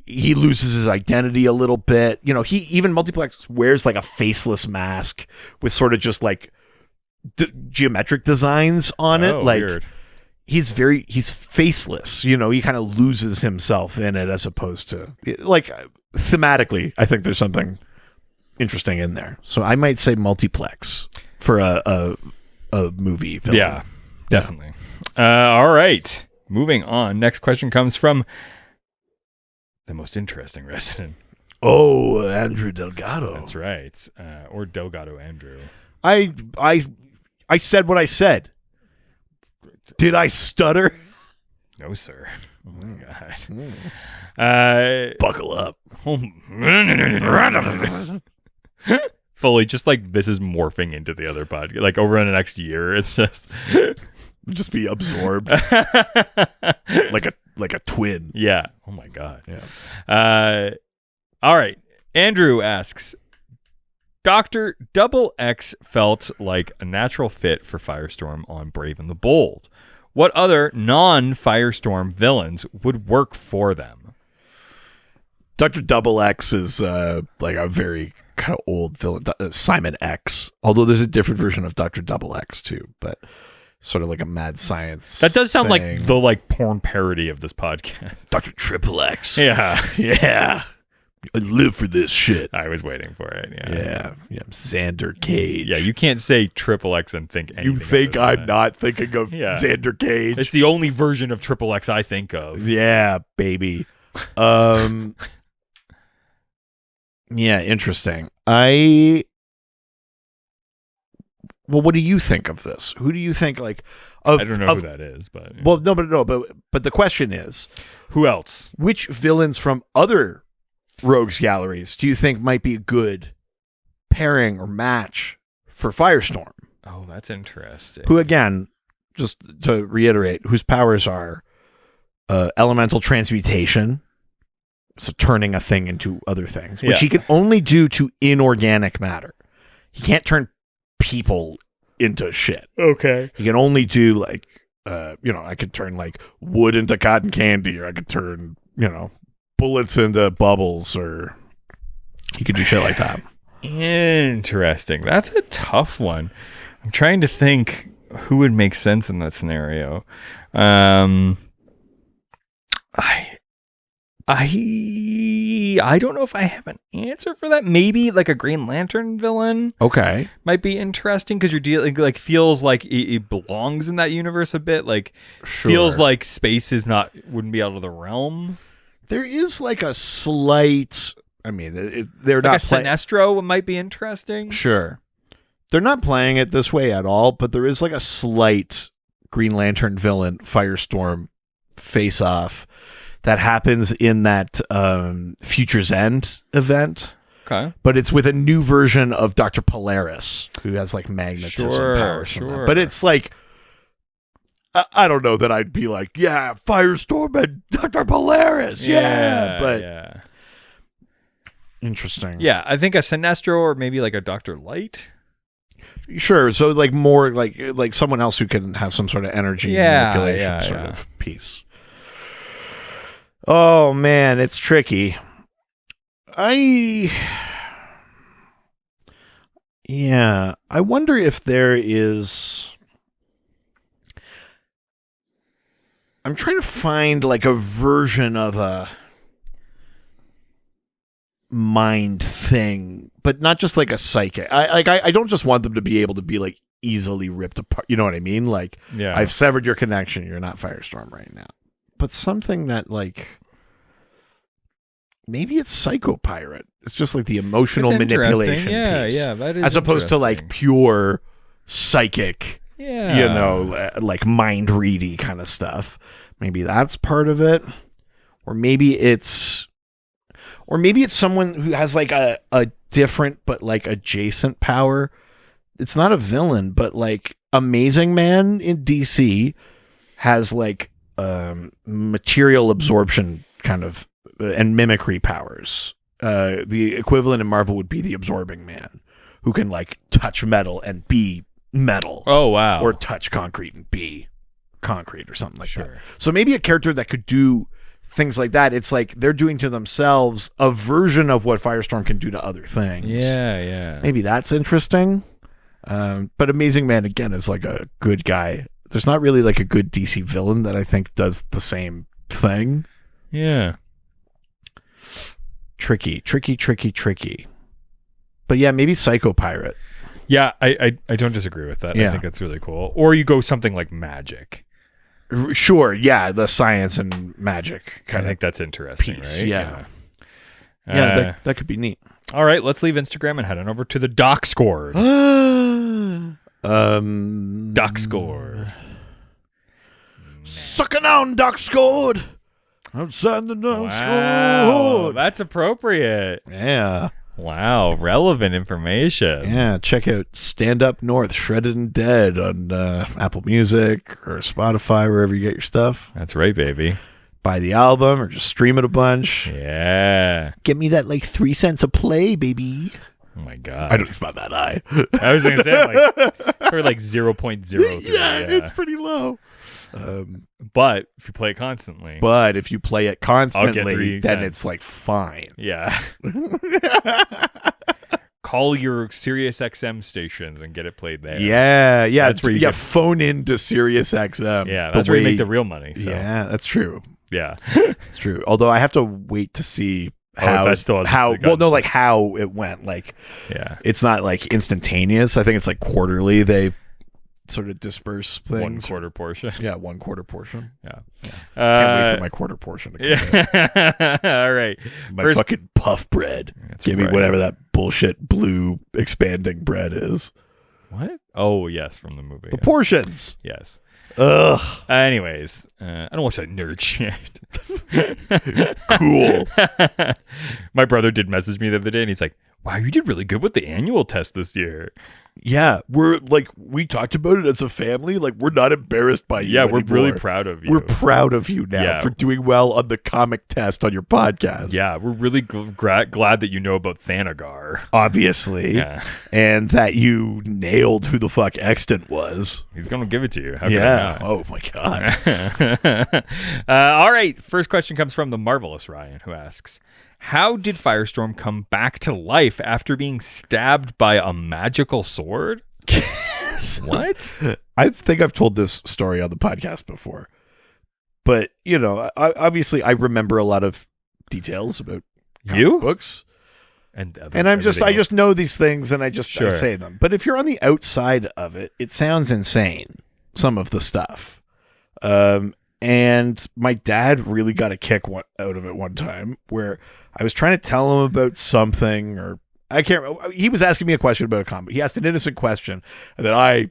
he loses his identity a little bit. You know, he even Multiplex wears like a faceless mask with sort of just like geometric designs on it. Like weird. He's faceless. You know, he kind of loses himself in it as opposed to like thematically. I think there's something interesting in there. So I might say multiplex for a movie film. Yeah, definitely. All right, moving on. Next question comes from the most interesting resident. Oh, Andrew Delgado. That's right. Or Delgado Andrew. I said what I said. Did I stutter? No, sir. Oh my god. Buckle up. Fully, just like this is morphing into the other podcast. Like over the next year, it's just be absorbed like a twin. Yeah. Oh my god. Yeah. All right. Andrew asks, Dr. Double X felt like a natural fit for Firestorm on Brave and the Bold. What other non-Firestorm villains would work for them? Dr. Double X is like a very kind of old villain, Simon X. Although there's a different version of Dr. Double X too, but sort of like a mad science. That does sound thing. like the like porn parody of this podcast. Dr. Triple X. Yeah. Yeah. I live for this shit. I was waiting for it. Yeah. Xander Cage. Yeah, you can't say Triple X and think anything. You think other than I'm that. not thinking of Xander Cage? It's the only version of Triple X I think of. Yeah, baby. Yeah, interesting. Well, what do you think of this? Who do you think like of, I don't know who that is, but well, but the question is, who else? which villains from other Rogues Galleries do you think might be a good pairing or match for Firestorm? Oh, that's interesting. Who, again, just to reiterate, whose powers are elemental transmutation, so turning a thing into other things, which he can only do to inorganic matter. He can't turn people into shit. Okay. He can only do like, I could turn like wood into cotton candy, or I could turn, bullets into bubbles, or he could do shit like that. Interesting. That's a tough one. I'm trying to think who would make sense in that scenario. I don't know if I have an answer for that. Maybe like a Green Lantern villain. Okay. Might be interesting because you're dealing like feels like it belongs in that universe a bit. Like feels like space wouldn't be out of the realm. There is like a slight. I mean, they're like not a Sinestro might be interesting. Sure, they're not playing it this way at all, but there is like a slight Green Lantern villain Firestorm face off that happens in that Future's End event. Okay. But it's with a new version of Dr. Polaris, who has like magnetism powers. Sure. But it's like, I don't know that I'd be like, yeah, Firestorm and Dr. Polaris. Yeah. Interesting. Yeah, I think a Sinestro or maybe like a Dr. Light. Sure. So like more like someone else who can have some sort of energy manipulation sort of piece. Oh man, it's tricky. I wonder if there is. I'm trying to find like a version of a mind thing, but not just like a psychic. I don't just want them to be able to be like easily ripped apart. You know what I mean? Like, I've severed your connection. You're not Firestorm right now. But something that like maybe it's Psycho Pirate. It's just like the emotional manipulation piece. Yeah, that is as opposed to like pure psychic. Yeah. Like mind ready kind of stuff. Maybe that's part of it. Or maybe it's someone who has like a different but like adjacent power. It's not a villain, but like Amazing Man in DC has like material absorption kind of and mimicry powers. The equivalent in Marvel would be the Absorbing Man, who can like touch metal and be metal. Oh wow. Or touch concrete and be concrete or something like that. So maybe a character that could do things like that. It's like they're doing to themselves a version of what Firestorm can do to other things. Yeah. Maybe that's interesting. But Amazing Man again is like a good guy. There's not really like a good DC villain that I think does the same thing. Yeah. Tricky. But yeah, maybe Psycho Pirate. Yeah, I don't disagree with that. Yeah. I think that's really cool. Or you go something like magic. Sure, yeah, the science and magic kind I think that's interesting, piece, right? Yeah. That could be neat. All right, let's leave Instagram and head on over to the doc score. Doc score. Sucking on Doc scored. Outside the Doc Wow, scored. that's appropriate. Yeah. Wow, relevant information. Yeah, check out Stand Up North, Shredded and Dead on Apple Music or Spotify, wherever you get your stuff. That's right, baby. Buy the album or just stream it a bunch. Yeah. Get me that 3 cents a play, baby. Oh my God. It's not that high. I was going to say, probably 0.03. Yeah, it's pretty low. But if you play it constantly. But if you play it constantly, then cents. it's fine. Yeah. Call your Sirius XM stations and get it played there. Yeah. That's where you get... phone into Sirius XM. Yeah, that's where you make the real money. So. Yeah, that's true. Yeah. It's true. Although I have to wait to see how it went. Yeah. It's not instantaneous. I think it's quarterly they sort of disperse things. 1/4 portion. Yeah, 1/4 portion. Yeah. Can't wait for my quarter portion to come yeah. All right. My fucking puff bread. Give me whatever that bullshit blue expanding bread is. What? Oh, yes, from the movie. The portions. Yes. Ugh. Anyways, I don't watch that nerd shit. Cool. My brother did message me the other day, and he's like, "Wow, you did really good with the annual test this year." Yeah, we're we talked about it as a family. We're not embarrassed by you. Yeah, we're anymore. really proud of you. We're proud of you now for doing well on the comic test on your podcast. Yeah, we're really glad that you know about Thanagar. Obviously. Yeah. And that you nailed who the fuck Extant was. He's going to give it to you. How can I not? Oh, my God. All right. First question comes from the Marvelous Ryan, who asks, how did Firestorm come back to life after being stabbed by a magical sword? What? I think I've told this story on the podcast before. But, obviously I remember a lot of details about comic books. And I just know these things and I say them. But if you're on the outside of it, it sounds insane, some of the stuff. And my dad really got a kick out of it one time where I was trying to tell him about something, or I can't remember. He was asking me a question about a comic. He asked an innocent question, and then I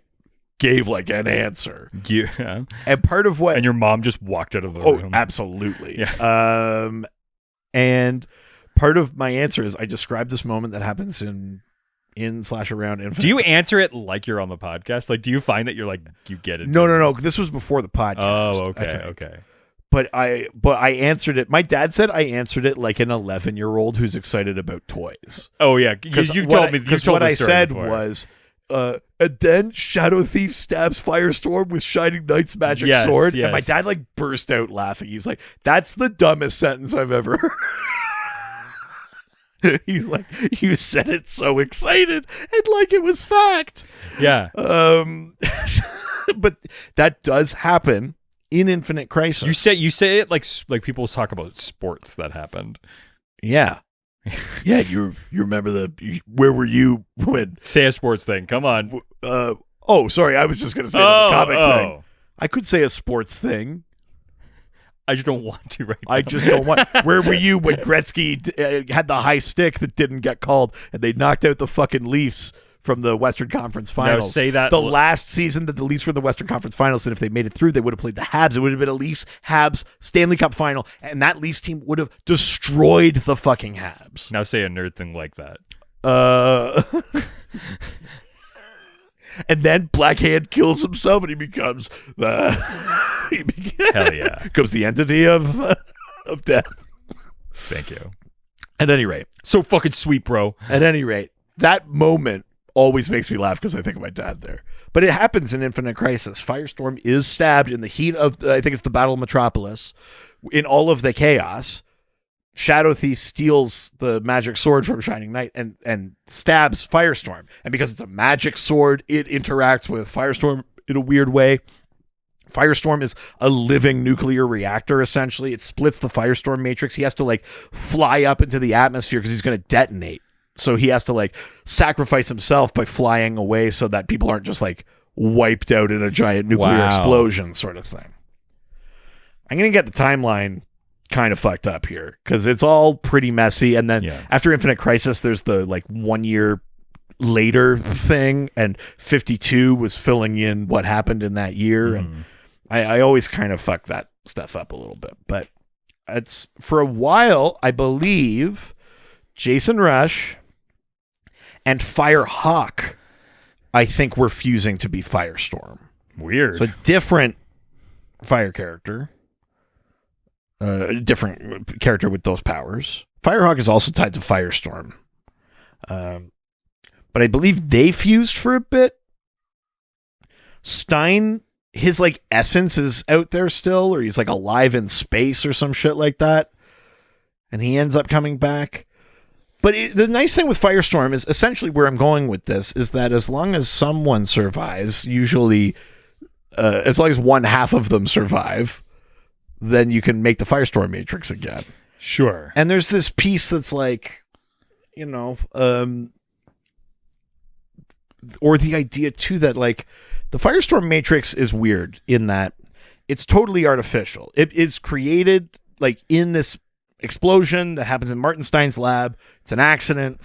gave an answer. Yeah. And part of what... And your mom just walked out of the room. Oh, absolutely. Yeah. And part of my answer is I described this moment that happens in /around Infinite. Do you answer it like you're on the podcast? Do you find that you're you get it? No. This was before the podcast. Oh, okay. But I answered it. My dad said I answered it like an 11-year-old who's excited about toys. Oh yeah, you told me. Because what I said was, and then Shadow Thief stabs Firestorm with Shining Knight's magic sword, and my dad burst out laughing. He's like, "That's the dumbest sentence I've ever heard." He's like, "You said it so excited and it was fact." Yeah. But that does happen in Infinite Crisis. You say it like people talk about sports that happened. Yeah. Yeah, you remember where were you when... Say a sports thing. Come on. Oh, sorry. I was just going to say the comic thing. I could say a sports thing. I just don't want to right now. I just don't want... Where were you when Gretzky had the high stick that didn't get called and they knocked out the fucking Leafs from the Western Conference Finals? No, say that. The last season that the Leafs were in the Western Conference Finals, and if they made it through, they would have played the Habs. It would have been a Leafs-Habs Stanley Cup final, and that Leafs team would have destroyed the fucking Habs. Now say a nerd thing like that. And then Black Hand kills himself, and he becomes the... Hell yeah. Becomes the entity of death. Thank you. At any rate. So fucking sweet, bro. At any rate, that moment always makes me laugh because I think of my dad there. But it happens in Infinite Crisis. Firestorm is stabbed in the heat of, I think it's the Battle of Metropolis. In all of the chaos, Shadow Thief steals the magic sword from Shining Knight and stabs Firestorm. And because it's a magic sword, it interacts with Firestorm in a weird way. Firestorm is a living nuclear reactor, essentially. It splits the Firestorm matrix. He has to fly up into the atmosphere because he's going to detonate. So he has to sacrifice himself by flying away so that people aren't just wiped out in a giant nuclear explosion sort of thing. I'm going to get the timeline kind of fucked up here because it's all pretty messy. And then after Infinite Crisis, there's the 1 year later thing, and 52 was filling in what happened in that year. And I always kind of fuck that stuff up a little bit. But it's for a while, I believe Jason Rush and Firehawk, I think, were fusing to be Firestorm. Weird. So a different fire character. A different character with those powers. Firehawk is also tied to Firestorm. But I believe they fused for a bit. Stein, his like essence is out there still, or he's like alive in space or some shit like that. And he ends up coming back. But the nice thing with Firestorm is essentially where I'm going with this is that as long as someone survives, usually as long as one half of them survive, then you can make the Firestorm Matrix again. Sure. And there's this piece that's like, you know, or the idea too that like the Firestorm Matrix is weird in that it's totally artificial. It is created like in this explosion that happens in Martin Stein's lab. It's an accident.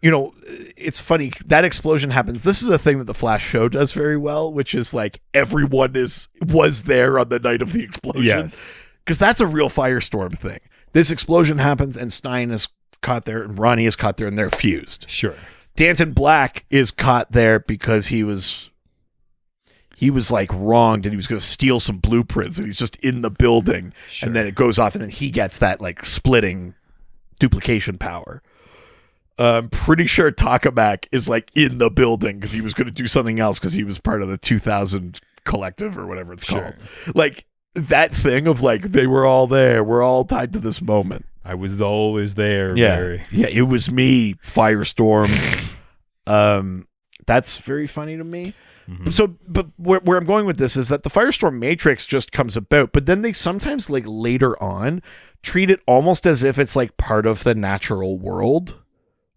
You know, it's funny. That explosion happens. This is a thing that the Flash show does very well, which is like everyone was there on the night of the explosion. Yes. Because that's a real Firestorm thing. This explosion happens and Stein is caught there and Ronnie is caught there and they're fused. Sure. Danton Black is caught there because he was like wronged and he was going to steal some blueprints and he's just in the building. Sure. And then it goes off and then he gets that like splitting duplication power. I'm pretty sure Takamak is like in the building because he was going to do something else because he was part of the 2000 collective or whatever it's called. Like that thing of like they were all there. We're all tied to this moment. I was always there. Yeah. Barry. Yeah, it was me, Firestorm. That's very funny to me. Mm-hmm. So, but where I'm going with this is that the Firestorm Matrix just comes about, but then they sometimes like later on treat it almost as if it's like part of the natural world.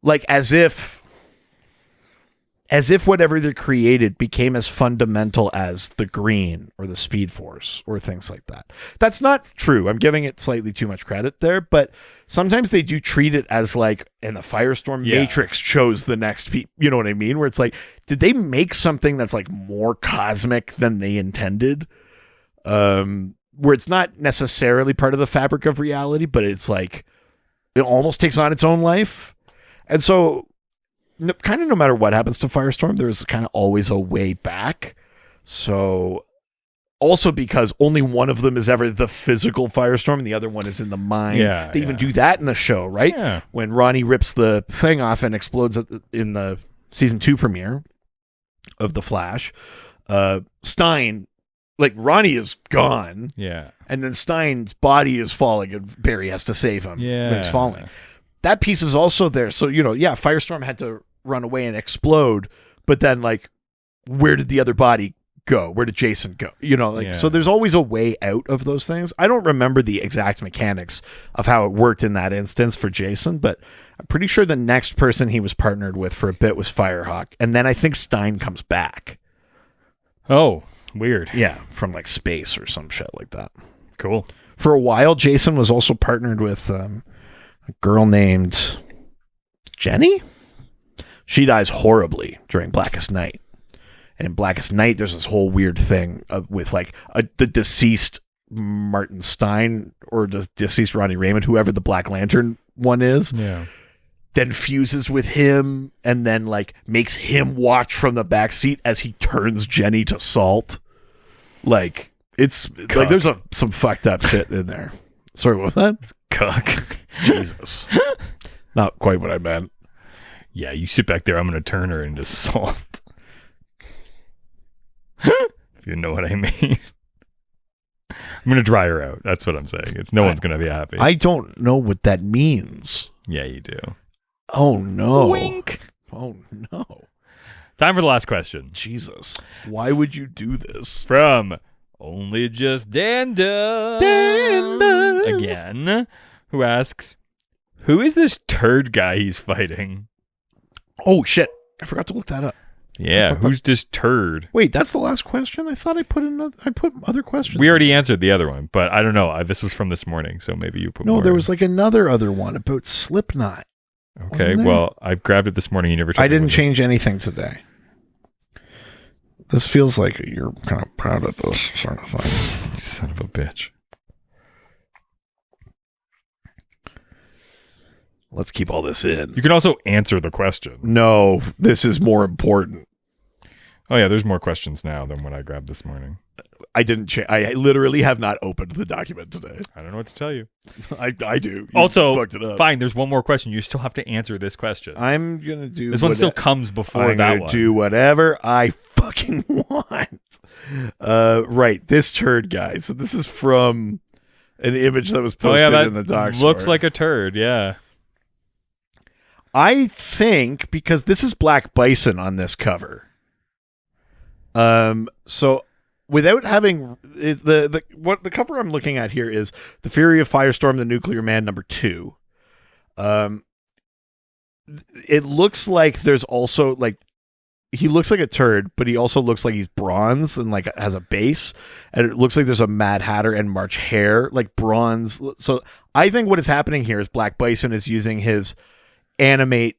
Like as if whatever they created became as fundamental as the Green or the Speed Force or things like that. That's not true. I'm giving it slightly too much credit there, but sometimes they do treat it as like, and the Firestorm Matrix chose the next you know what I mean? Where it's like, did they make something that's like more cosmic than they intended? Where it's not necessarily part of the fabric of reality, but it's like, it almost takes on its own life. And so, kind of no matter what happens to Firestorm, there's kind of always a way back. So, also because only one of them is ever the physical Firestorm and the other one is in the mind. Yeah, they even do that in the show, right? Yeah. When Ronnie rips the thing off and explodes in the season 2 premiere of The Flash, Stein, like Ronnie is gone. Yeah. And then Stein's body is falling and Barry has to save him when he's falling. That piece is also there. So, you know, yeah, Firestorm had to run away and explode, but then like, where did the other body go? Where did Jason go? You know, like, so there's always a way out of those things. I don't remember the exact mechanics of how it worked in that instance for Jason, but I'm pretty sure the next person he was partnered with for a bit was Firehawk. And then I think Stein comes back. Oh, weird. Yeah. From like space or some shit like that. Cool. For a while, Jason was also partnered with, a girl named Jenny. She dies horribly during Blackest Night. And in Blackest Night, there's this whole weird thing with like the deceased Martin Stein or the deceased Ronnie Raymond, whoever the Black Lantern one is, then fuses with him and then like makes him watch from the back seat as he turns Jenny to salt. Like it's Cuck. like there's some fucked up shit in there. Sorry, what was that? Cuck. Jesus. Not quite what I meant. Yeah, you sit back there. I'm going to turn her into salt. If you know what I mean. I'm going to dry her out. That's what I'm saying. It's no one's going to be happy. I don't know what that means. Yeah, you do. Oh, no. Wink. Oh, no. Time for the last question. Jesus. Why would you do this? From Only Just Danda. Again. Who asks, who is this turd guy he's fighting? Oh, shit. I forgot to look that up. Yeah, who's this turd? Wait, that's the last question? I thought I put other questions. We already answered the other one, but I don't know. This was from this morning, so maybe you put more. No, there was like other one about Slipknot. Okay, well, I grabbed it this morning. You never told I me didn't change anything today. This feels like you're kind of proud of this sort of thing. You son of a bitch. Let's keep all this in. You can also answer the question. No, this is more important. Oh yeah, there's more questions now than what I grabbed this morning. I didn't. I literally have not opened the document today. I don't know what to tell you. I do. You Also, fucked it up. fine. There's one more question. You still have to answer this question. I'm gonna do. This one still comes before I'm that gonna one. do whatever I fucking want. Right. This turd guy. So this is from an image that was posted that in the docs. looks like a turd. Yeah. I think because this is Black Bison on this cover. So without having the cover I'm looking at here is The Fury of Firestorm, the Nuclear Man #2. It looks like there's also like he looks like a turd, but he also looks like he's bronze and like has a base, and it looks like there's a Mad Hatter and March Hare like bronze. So I think what is happening here is Black Bison is using his animate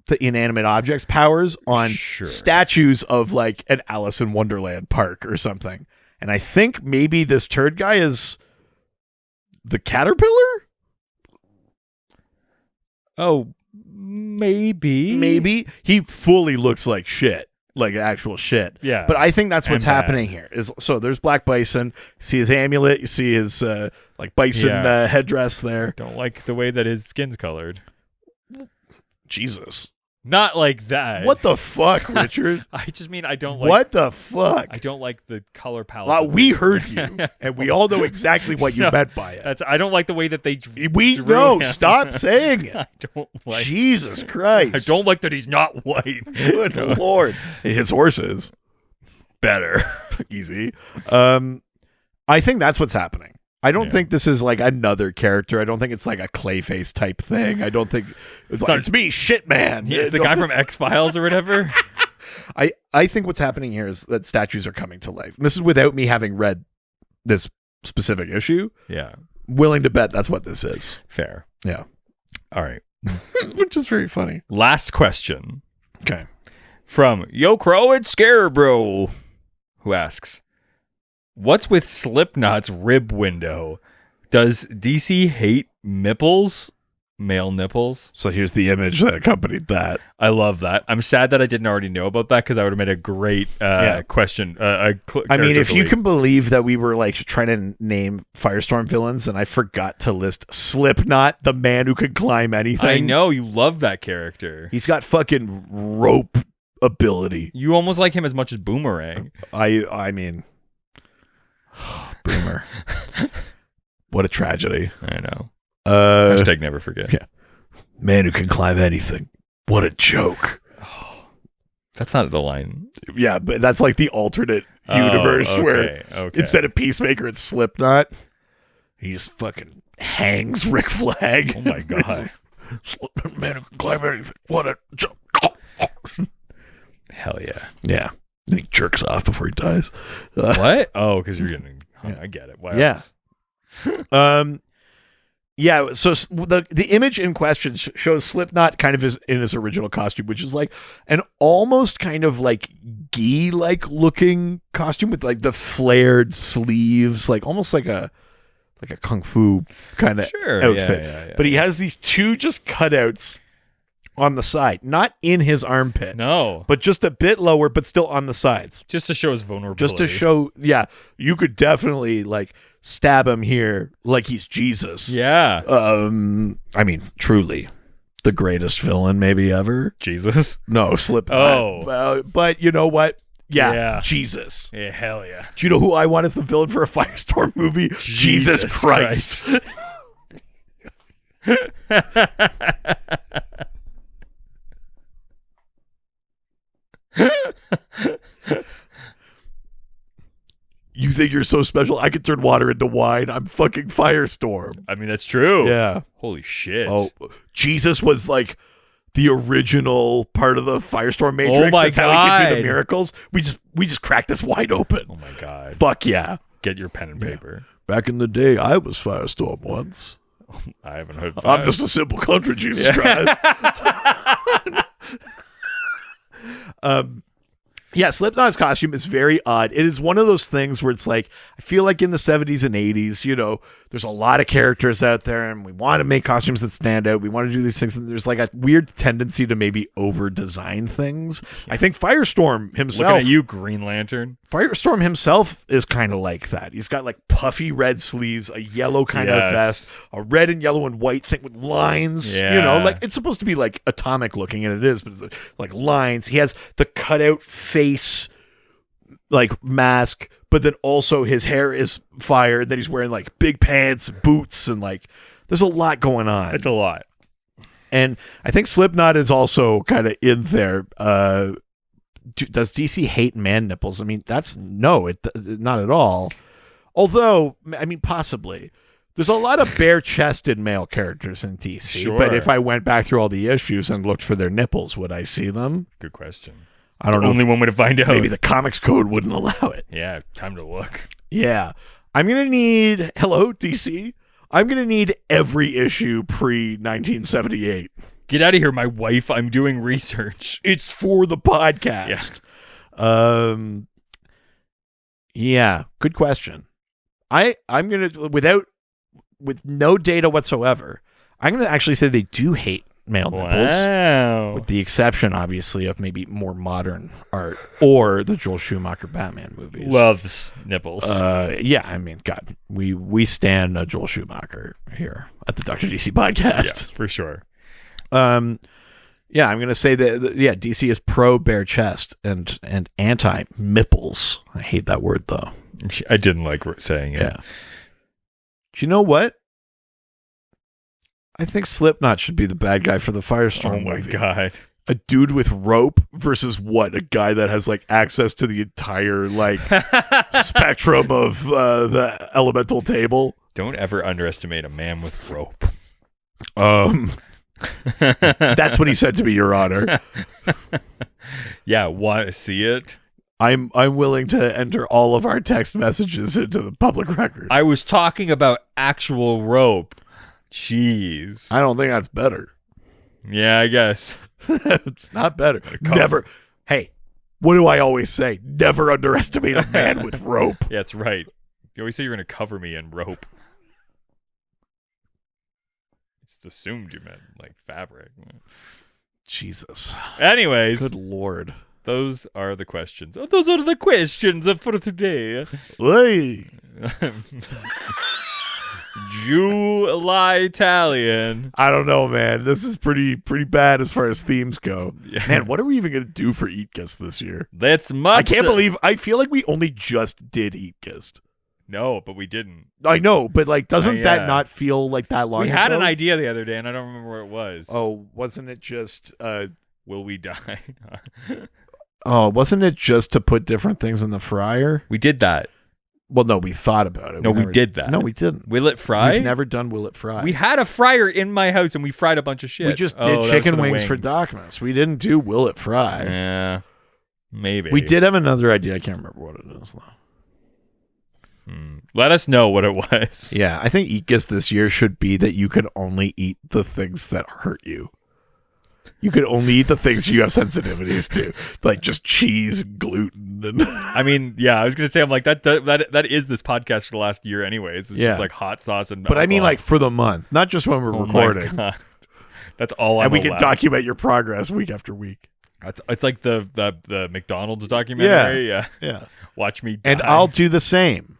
the inanimate objects powers on statues of like an Alice in Wonderland park or something. And I think maybe this turd guy is the caterpillar? Oh, maybe. Maybe. He fully looks like shit. Like actual shit. Yeah. But I think that's what's happening here. So there's Black Bison. You see his amulet. You see his like bison headdress there. Don't like the way that his skin's colored. Jesus. Not like that. What the fuck, Richard? I just mean I don't like... What the fuck? I don't like the color palette. We heard you, and we all know exactly what you meant by it. I don't like the way that they We know. Stop saying it. I don't like... Jesus Christ. I don't like that he's not white. Good Lord. His horse is. Better. Easy. I think that's what's happening. I don't think this is like another character. I don't think it's like a Clayface type thing. I don't think it's me, shit man. Yeah, it's the guy from X-Files or whatever. I think what's happening here is that statues are coming to life. This is without me having read this specific issue. Yeah. Willing to bet that's what this is. Fair. Yeah. All right. Which is very funny. Last question. Okay. From Yo Crow at Scarebro, who asks, what's with Slipknot's rib window? Does DC hate nipples? Male nipples? So here's the image that accompanied that. I love that. I'm sad that I didn't already know about that because I would have made a great question. I mean, if you can believe that we were like trying to name Firestorm villains and I forgot to list Slipknot, the man who could climb anything. I know, you love that character. He's got fucking rope ability. You almost like him as much as Boomerang. I mean... Boomer. What a tragedy. I know. Hashtag never forget. Yeah. Man who can climb anything. What a joke. Oh, that's not the line. Yeah, but that's like the alternate universe where instead of Peacemaker, it's Slipknot. He just fucking hangs Rick Flag. Oh my God. Man who can climb anything. What a joke. Hell yeah. Yeah. And he jerks off before he dies. What? Oh, because you're getting... I get it. What else? Yeah. So the image in question shows Slipknot kind of in his original costume, which is like an almost kind of like gi-like looking costume with like the flared sleeves, like almost like a kung fu kind of outfit. Yeah. But he has these two just cutouts on the side, not in his armpit. No. But just a bit lower, but still on the sides. Just to show his vulnerability. Just to show, you could definitely like stab him here like he's Jesus. Yeah. I mean, truly, the greatest villain maybe ever. Jesus? No, Slipknot. Oh. But you know what? Yeah, Jesus. Yeah, hell yeah. Do you know who I want as the villain for a Firestorm movie? Jesus Christ. You think you're so special? I could turn water into wine. I'm fucking Firestorm. I mean, that's true. Yeah. Holy shit. Oh, Jesus was like the original part of the Firestorm Matrix. Oh my That's God. how he could do the miracles. We just cracked this wide open. Oh my God. Fuck yeah. Get your pen and paper. Back in the day, I was Firestorm once. I haven't heard that. I'm just a simple country, Jesus Christ. Yeah, Slipknot's costume is very odd. It is one of those things where it's like, I feel like in the 70s and 80s, you know, there's a lot of characters out there and we want to make costumes that stand out. We want to do these things. And there's like a weird tendency to maybe over-design things. I think Firestorm himself... Looking at you, Green Lantern. Firestorm himself is kind of like that. He's got like puffy red sleeves, a yellow kind of vest, a red and yellow and white thing with lines. Yeah. You know, like it's supposed to be like atomic looking, and it is, but it's like lines. He has the cutout face like mask, but then also his hair is fire. Then he's wearing like big pants, boots, and like there's a lot going on. It's a lot. And I think Slipknot is also kind of in there. Does DC hate man nipples? I mean, not at all. Although, I mean, possibly. There's a lot of bare-chested male characters in DC. Sure. But if I went back through all the issues and looked for their nipples, would I see them? Good question. I don't know. Only one way to find out. Maybe the comics code wouldn't allow it. Yeah, time to look. Yeah. I'm going to need... Hello, DC? I'm going to need every issue pre-1978. Get out of here, my wife. I'm doing research. It's for the podcast. Yeah, good question. I'm going to, with no data whatsoever, I'm going to actually say they do hate male nipples. Wow. With the exception, obviously, of maybe more modern art or the Joel Schumacher Batman movies. Loves nipples. Yeah, I mean, God, we stand Joel Schumacher here at the Dr. DC podcast. Yeah, for sure. Yeah, I'm gonna say that. DC is pro bare chest and anti nipples. I hate that word though. I didn't like saying it. Yeah. Do you know what? I think Slipknot should be the bad guy for the Firestorm. Oh my movie. god. A dude with rope versus what? A guy that has like access to the entire like spectrum of the elemental table. Don't ever underestimate a man with rope. That's what he said to me, Your Honor. Yeah, want to see it? I'm willing to enter all of our text messages into the public record. I was talking about actual rope. Jeez. I don't think that's better. Yeah, I guess. It's not better. Never. Hey, what do I always say? Never underestimate a man with rope. Yeah, that's right. You always say you're going to cover me in rope. Just assumed you meant like fabric. Jesus. Anyways. Good Lord. Those are the questions. Oh, those are the questions for today. Hey. July Italian. I don't know, man. This is pretty bad as far as themes go. Yeah. Man, what are we even going to do for Eat Gist this year? That's much. I can't believe, I feel like we only just did Eat Gist. No, but we didn't. I know, but like, doesn't that not feel like that long We ago? had an idea the other day, and I don't remember where it was. Oh, wasn't it just... Will we die? Oh, wasn't it just to put different things in the fryer? We did that. Well, no, we thought about it. No, we did that. No, we didn't. Will it fry? We've never done Will It Fry. We had a fryer in my house, and we fried a bunch of shit. We just did chicken wings for Docmas. We didn't do Will It Fry. Yeah, maybe. We did have another idea. I can't remember what it is, though. Let us know what it was. Yeah, I think Eat Gist this year should be that you can only eat the things that hurt you. You can only eat the things you have sensitivities to, like just cheese, and gluten, and I mean, yeah, I was gonna say, I'm like that is this podcast for the last year, anyways. It's just like hot sauce and. But I mean, like for the month, not just when we're recording. My God. That's all. And we can document your progress week after week. It's like the McDonald's documentary. Yeah. Watch me die. And I'll do the same.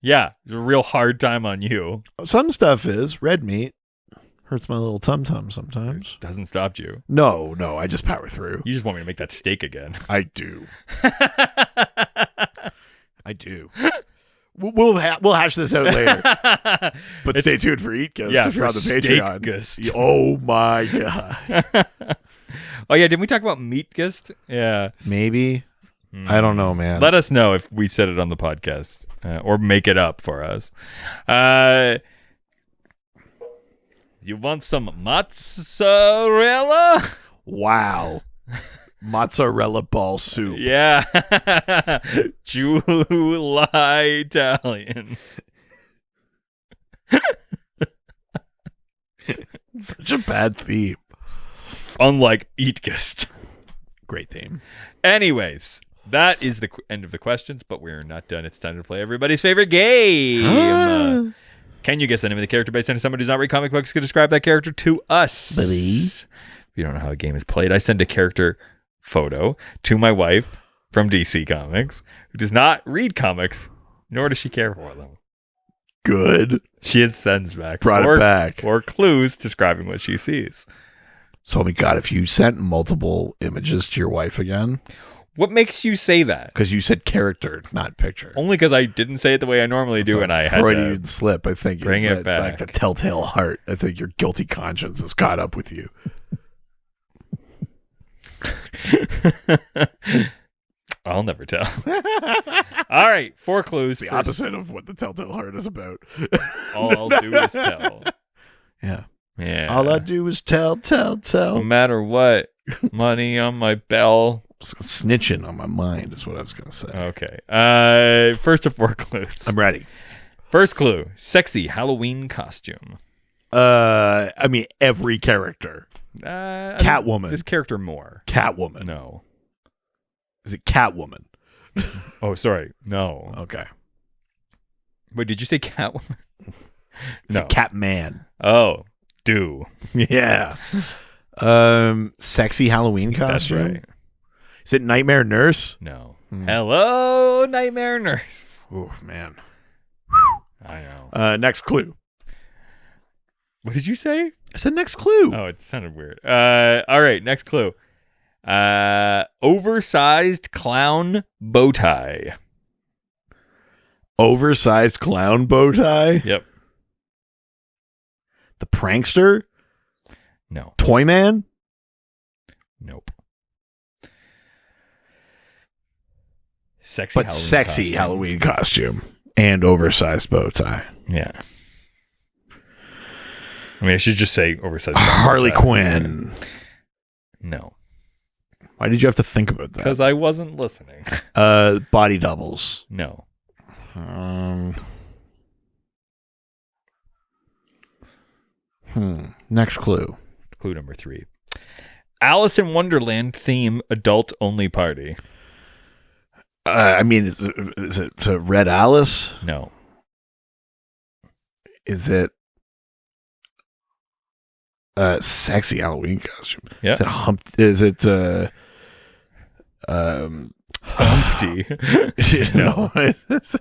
Yeah, it's a real hard time on you. Some stuff is red meat. Hurts my little tum-tum sometimes. Doesn't stop you. No, I just power through. You just want me to make that steak again. I do. I do. We'll hash this out later. But stay tuned for Eat Gist if you're on the Patreon. Gist. Oh my God. Oh yeah, didn't we talk about Meat Gist? Yeah. Maybe. I don't know, man. Let us know if we said it on the podcast or make it up for us. You want some mozzarella? Wow. Mozzarella ball soup. Yeah. July Italian. Such a bad theme. Unlike Eat Gist. Great theme. Anyways, that is the end of the questions, but we're not done. It's time to play everybody's favorite game. Can you guess the name of the character based on someone who's not read comic books? Could describe that character to us. If you don't know how a game is played, I send a character photo to my wife from DC Comics, who does not read comics, nor does she care for them. Good. She sends back Brought it back. or clues describing what she sees. So, my God, if you sent multiple images to your wife again, what makes you say that? because you said character, not picture. Only because I didn't say it the way I normally do, and I had Freudian to slip. I think bring is it that, back. like the telltale heart. I think your guilty conscience has caught up with you. I'll never tell. All right, 4 clues. It's the opposite of what the telltale heart is about. All I'll do is tell. Yeah. Yeah. All I do is tell. No matter what, money on my bell. Snitching on my mind is what I was going to say. Okay. First of 4 clues. I'm ready. First clue: sexy Halloween costume. I mean, every character. Catwoman. This character more. Catwoman. No. Is it Catwoman? Oh, sorry. No. Okay. Wait, did you say Catwoman? It's a Catman. Oh, do. Yeah. Sexy Halloween costume. That's right. Is it Nightmare Nurse? No. Hello, Nightmare Nurse. Oh, man. I know. Next clue. What did you say? I said next clue. Oh, it sounded weird. All right, next clue. Oversized clown bow tie. Oversized clown bow tie? Yep. The Prankster? No. Toyman? Nope. Sexy Halloween costume. And oversized bow tie. Yeah. I mean, I should just say oversized bow tie. Harley Quinn. No. Why did you have to think about that? Because I wasn't listening. Body doubles. No. Next clue. Clue number 3. Alice in Wonderland theme adult only party. I mean, is it Red Alice? No. Is it sexy Halloween costume? Yeah. Is it Humpty. No. Is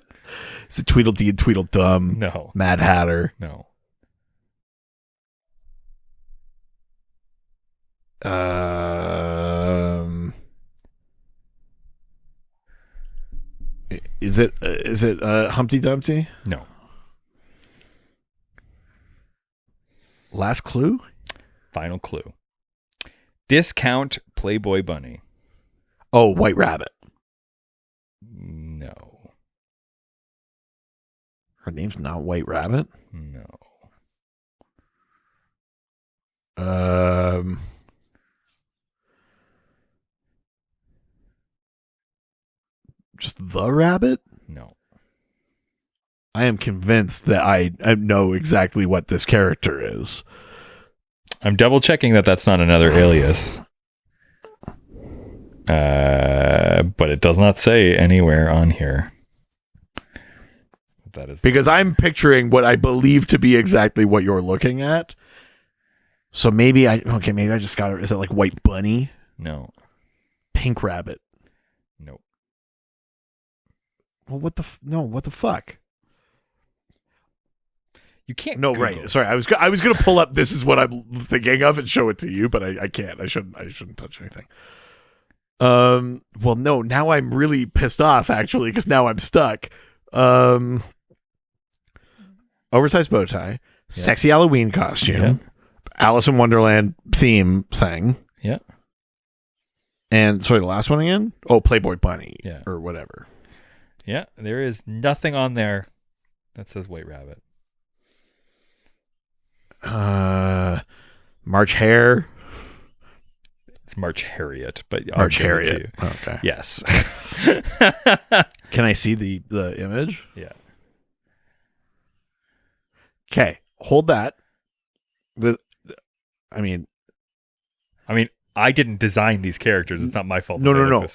it Tweedledee and Tweedledum? No. Mad Hatter? No. Is it Humpty Dumpty? No. Last clue? Final clue. Discount Playboy Bunny. Oh, White Rabbit. No. Her name's not White Rabbit? No. Just the rabbit? No. I am convinced that I know exactly what this character is. I'm double checking that that's not another alias. But it does not say anywhere on here. That is because I'm picturing what I believe to be exactly what you're looking at. So maybe I just got it. Is it like White Bunny? No. Pink Rabbit? Nope. Well, what the fuck? You can't. No, Google. right. Sorry, I was gonna pull up. This is what I'm thinking of and show it to you, but I can't. I shouldn't touch anything. Well, no. Now I'm really pissed off actually because now I'm stuck. Oversized bow tie, sexy Halloween costume, Alice in Wonderland theme thing. Yeah. And sorry, the last one again? Oh, Playboy Bunny. Yeah. Or whatever. Yeah, there is nothing on there that says White Rabbit. March Hare. It's March Harriet, but March Harriet. Okay. Yes. Can I see the image? Yeah. Okay, hold that. I mean, I didn't design these characters. It's not my fault. No.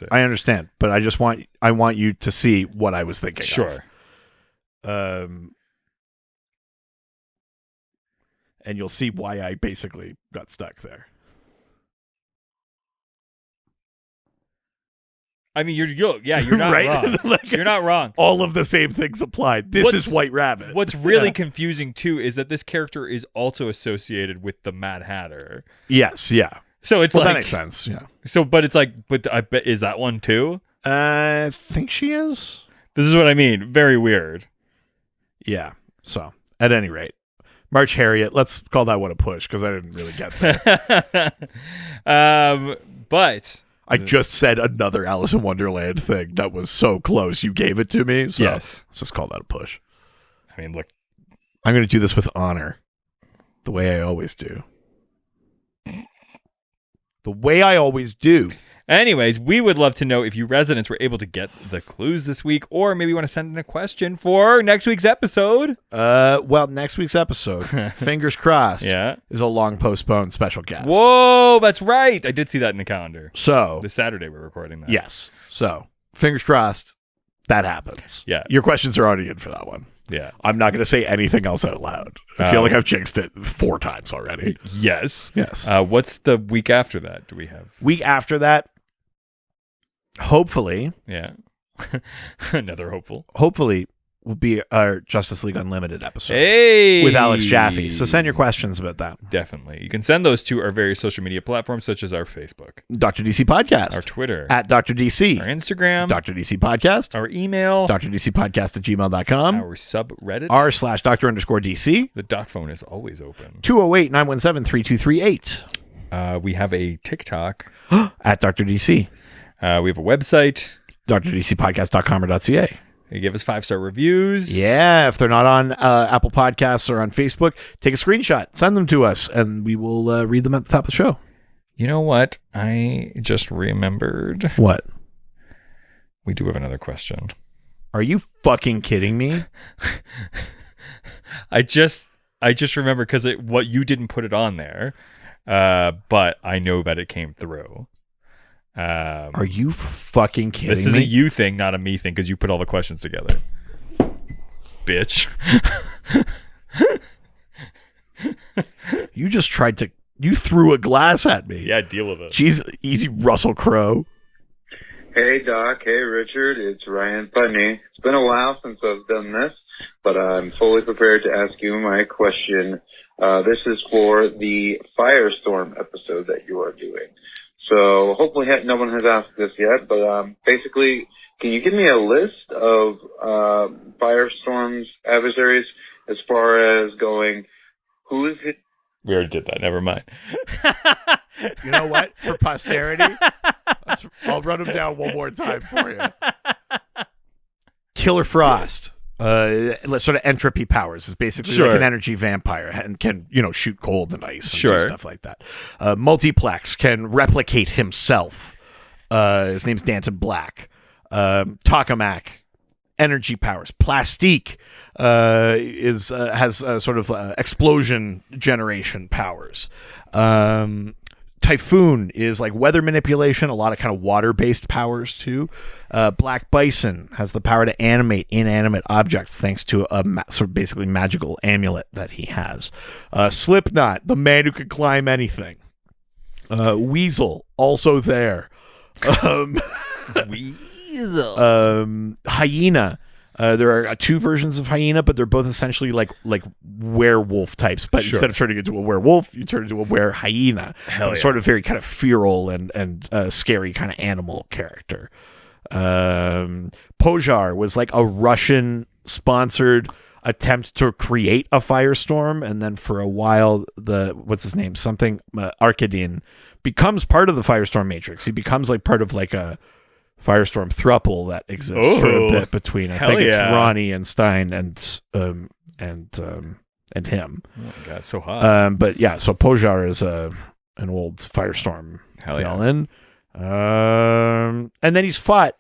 I understand, but I want you to see what I was thinking. Sure. And you'll see why I basically got stuck there. I mean, you're not right? wrong. Like, you're not wrong. All of the same things applied. This is White Rabbit. What's really confusing too is that this character is also associated with the Mad Hatter. Yes, yeah. So it's that makes sense. Yeah. So, but it's like, but I bet is that one too? I think she is. This is what I mean. Very weird. Yeah. So, at any rate, March Harriet. Let's call that one a push because I didn't really get there. But I just said another Alice in Wonderland thing that was so close. You gave it to me. So yes. Let's just call that a push. I mean, look. I'm going to do this with honor. The way I always do. The way I always do. Anyways, we would love to know if you residents were able to get the clues this week, or maybe you want to send in a question for next week's episode. Well, next week's episode, fingers crossed, is a long postponed special guest. Whoa, that's right. I did see that in the calendar. So this Saturday we're recording that. Yes. So fingers crossed that happens. Yeah. Your questions are already in for that one. Yeah. I'm not going to say anything else out loud. I feel like I've jinxed it 4 times already. Yes. Yes. What's the week after that? Do we have? Week after that, hopefully. Yeah. Another hopeful. Hopefully will be our Justice League Unlimited episode. Hey! With Alex Jaffe. So send your questions about that. Definitely. You can send those to our various social media platforms, such as our Facebook, Dr. DC Podcast, our Twitter, at Dr. DC, our Instagram, Dr. DC Podcast, our email, drdcpodcast@gmail.com, our subreddit, r/Dr_DC. The doc phone is always open. 208-917-3238. We have a TikTok at Dr. DC. We have a website, drdcpodcast.com or .ca. You give us 5-star reviews. Yeah, if they're not on Apple Podcasts or on Facebook, take a screenshot, send them to us, and we will read them at the top of the show. You know what? I just remembered. What? We do have another question. Are you fucking kidding me? I just remembered because what you didn't put it on there, but I know that it came through. Are you fucking kidding me? This is a you thing, not a me thing, because you put all the questions together. Bitch. You just tried to... You threw a glass at me. Yeah, deal with it. Jeez, easy, Russell Crowe. Hey, Doc. Hey, Richard. It's Ryan Putney. It's been a while since I've done this, but I'm fully prepared to ask you my question. This is for the Firestorm episode that you are doing. So hopefully no one has asked this yet, but basically, can you give me a list of Firestorm's adversaries as far as going, who is it? We already did that. Never mind. You know what? For posterity, I'll run them down one more time for you. Killer Frost. Sort of entropy powers is basically like an energy vampire and can, shoot cold and ice and do stuff like that. Multiplex can replicate himself. His name's Danton Black. Tokamak, energy powers. Plastique has sort of explosion generation powers. Typhoon is like weather manipulation, a lot of kind of water-based powers too. Black Bison has the power to animate inanimate objects thanks to a sort of basically magical amulet that he has. Slipknot, the man who can climb anything. Weasel, also there. Weasel. Hyena. There are 2 versions of Hyena, but they're both essentially like werewolf types. But instead of turning into a werewolf, you turn into a hyena. Sort of very kind of feral and scary kind of animal character. Pojar was like a Russian-sponsored attempt to create a firestorm, and then for a while, what's his name? Arkadin becomes part of the Firestorm Matrix. He becomes like part of like a Firestorm thruple that exists for a bit between. I think it's Ronnie and Stein and him. Oh my god, so hot. But yeah, so Pojar is an old Firestorm villain. And then he's fought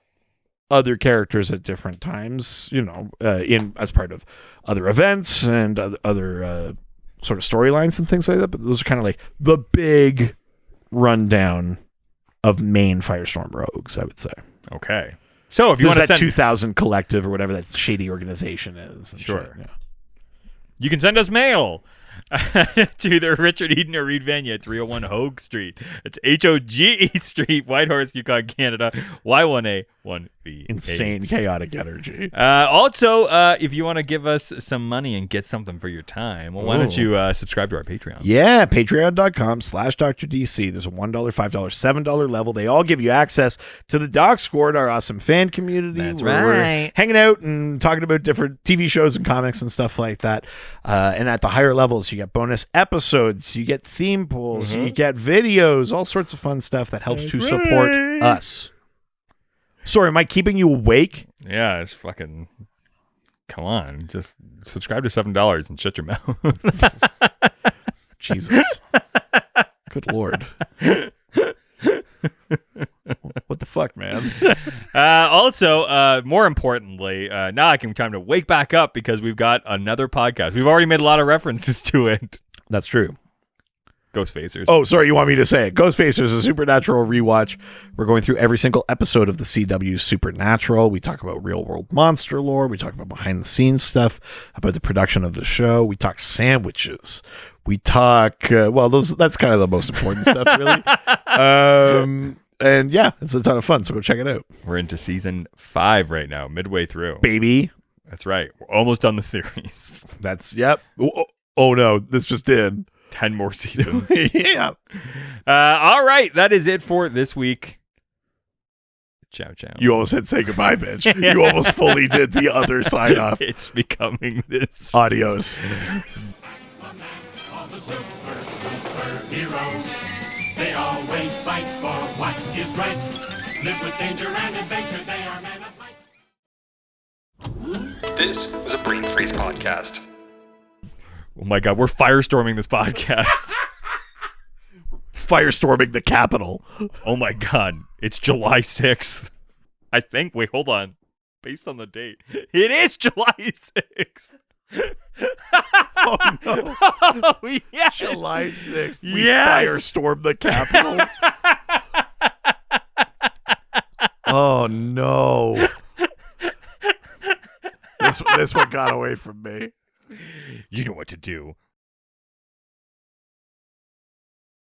other characters at different times, as part of other events and other sort of storylines and things like that. But those are kind of like the big rundown of main Firestorm rogues, I would say. Okay. So if you want to that send 2000 collective or whatever that shady organization is. And Sure. shit, yeah. You can send us mail to the Richard Eden or Reed Vanya at 301 Hogue Street. It's Hoge Street, Whitehorse, Yukon, Canada, Y1A1B. Insane, chaotic energy. Also, if you want to give us some money and get something for your time, well, why don't you subscribe to our Patreon? Yeah, patreon.com/DrDC. There's a $1, $5, $7 level. They all give you access to the Doc Squad, our awesome fan community. That's where we're right. hanging out and talking about different TV shows and comics and stuff like that. And at the higher levels, you get bonus episodes, you get theme pools, you get videos, all sorts of fun stuff that helps to support us. Sorry, am I keeping you awake? Yeah, it's fucking... Come on. Just subscribe to $7 and shut your mouth. Jesus. Good Lord. What the fuck, man? Also, more importantly, now I can time to wake back up because we've got another podcast. We've already made a lot of references to it. That's true. Ghostfacers. Oh, sorry, you want me to say it. Ghostfacers is a Supernatural rewatch. We're going through every single episode of the CW Supernatural. We talk about real-world monster lore. We talk about behind-the-scenes stuff, about the production of the show. We talk sandwiches. We talk, that's kind of the most important stuff, really. And yeah, it's a ton of fun, so go check it out. We're into season 5 right now, midway through. Baby. That's right. We're almost done the series. Yep. Oh no, this just did. 10 more seasons. Yeah. All right. That is it for this week. Ciao, ciao. You almost said say goodbye, bitch. You almost fully did the other sign off. It's becoming this. Adios. All the superheroes, they always fight for what is right. Live with danger and adventure, they are men of might. This was a Brain Freeze podcast. Oh my God, we're firestorming this podcast. Firestorming the Capitol. Oh my God, it's July 6th. I think, wait, hold on. Based on the date, it is July 6th. Oh no. Oh, yes. July 6th. We Yes. firestormed the Capitol. Oh no. This one got away from me. You know what to do.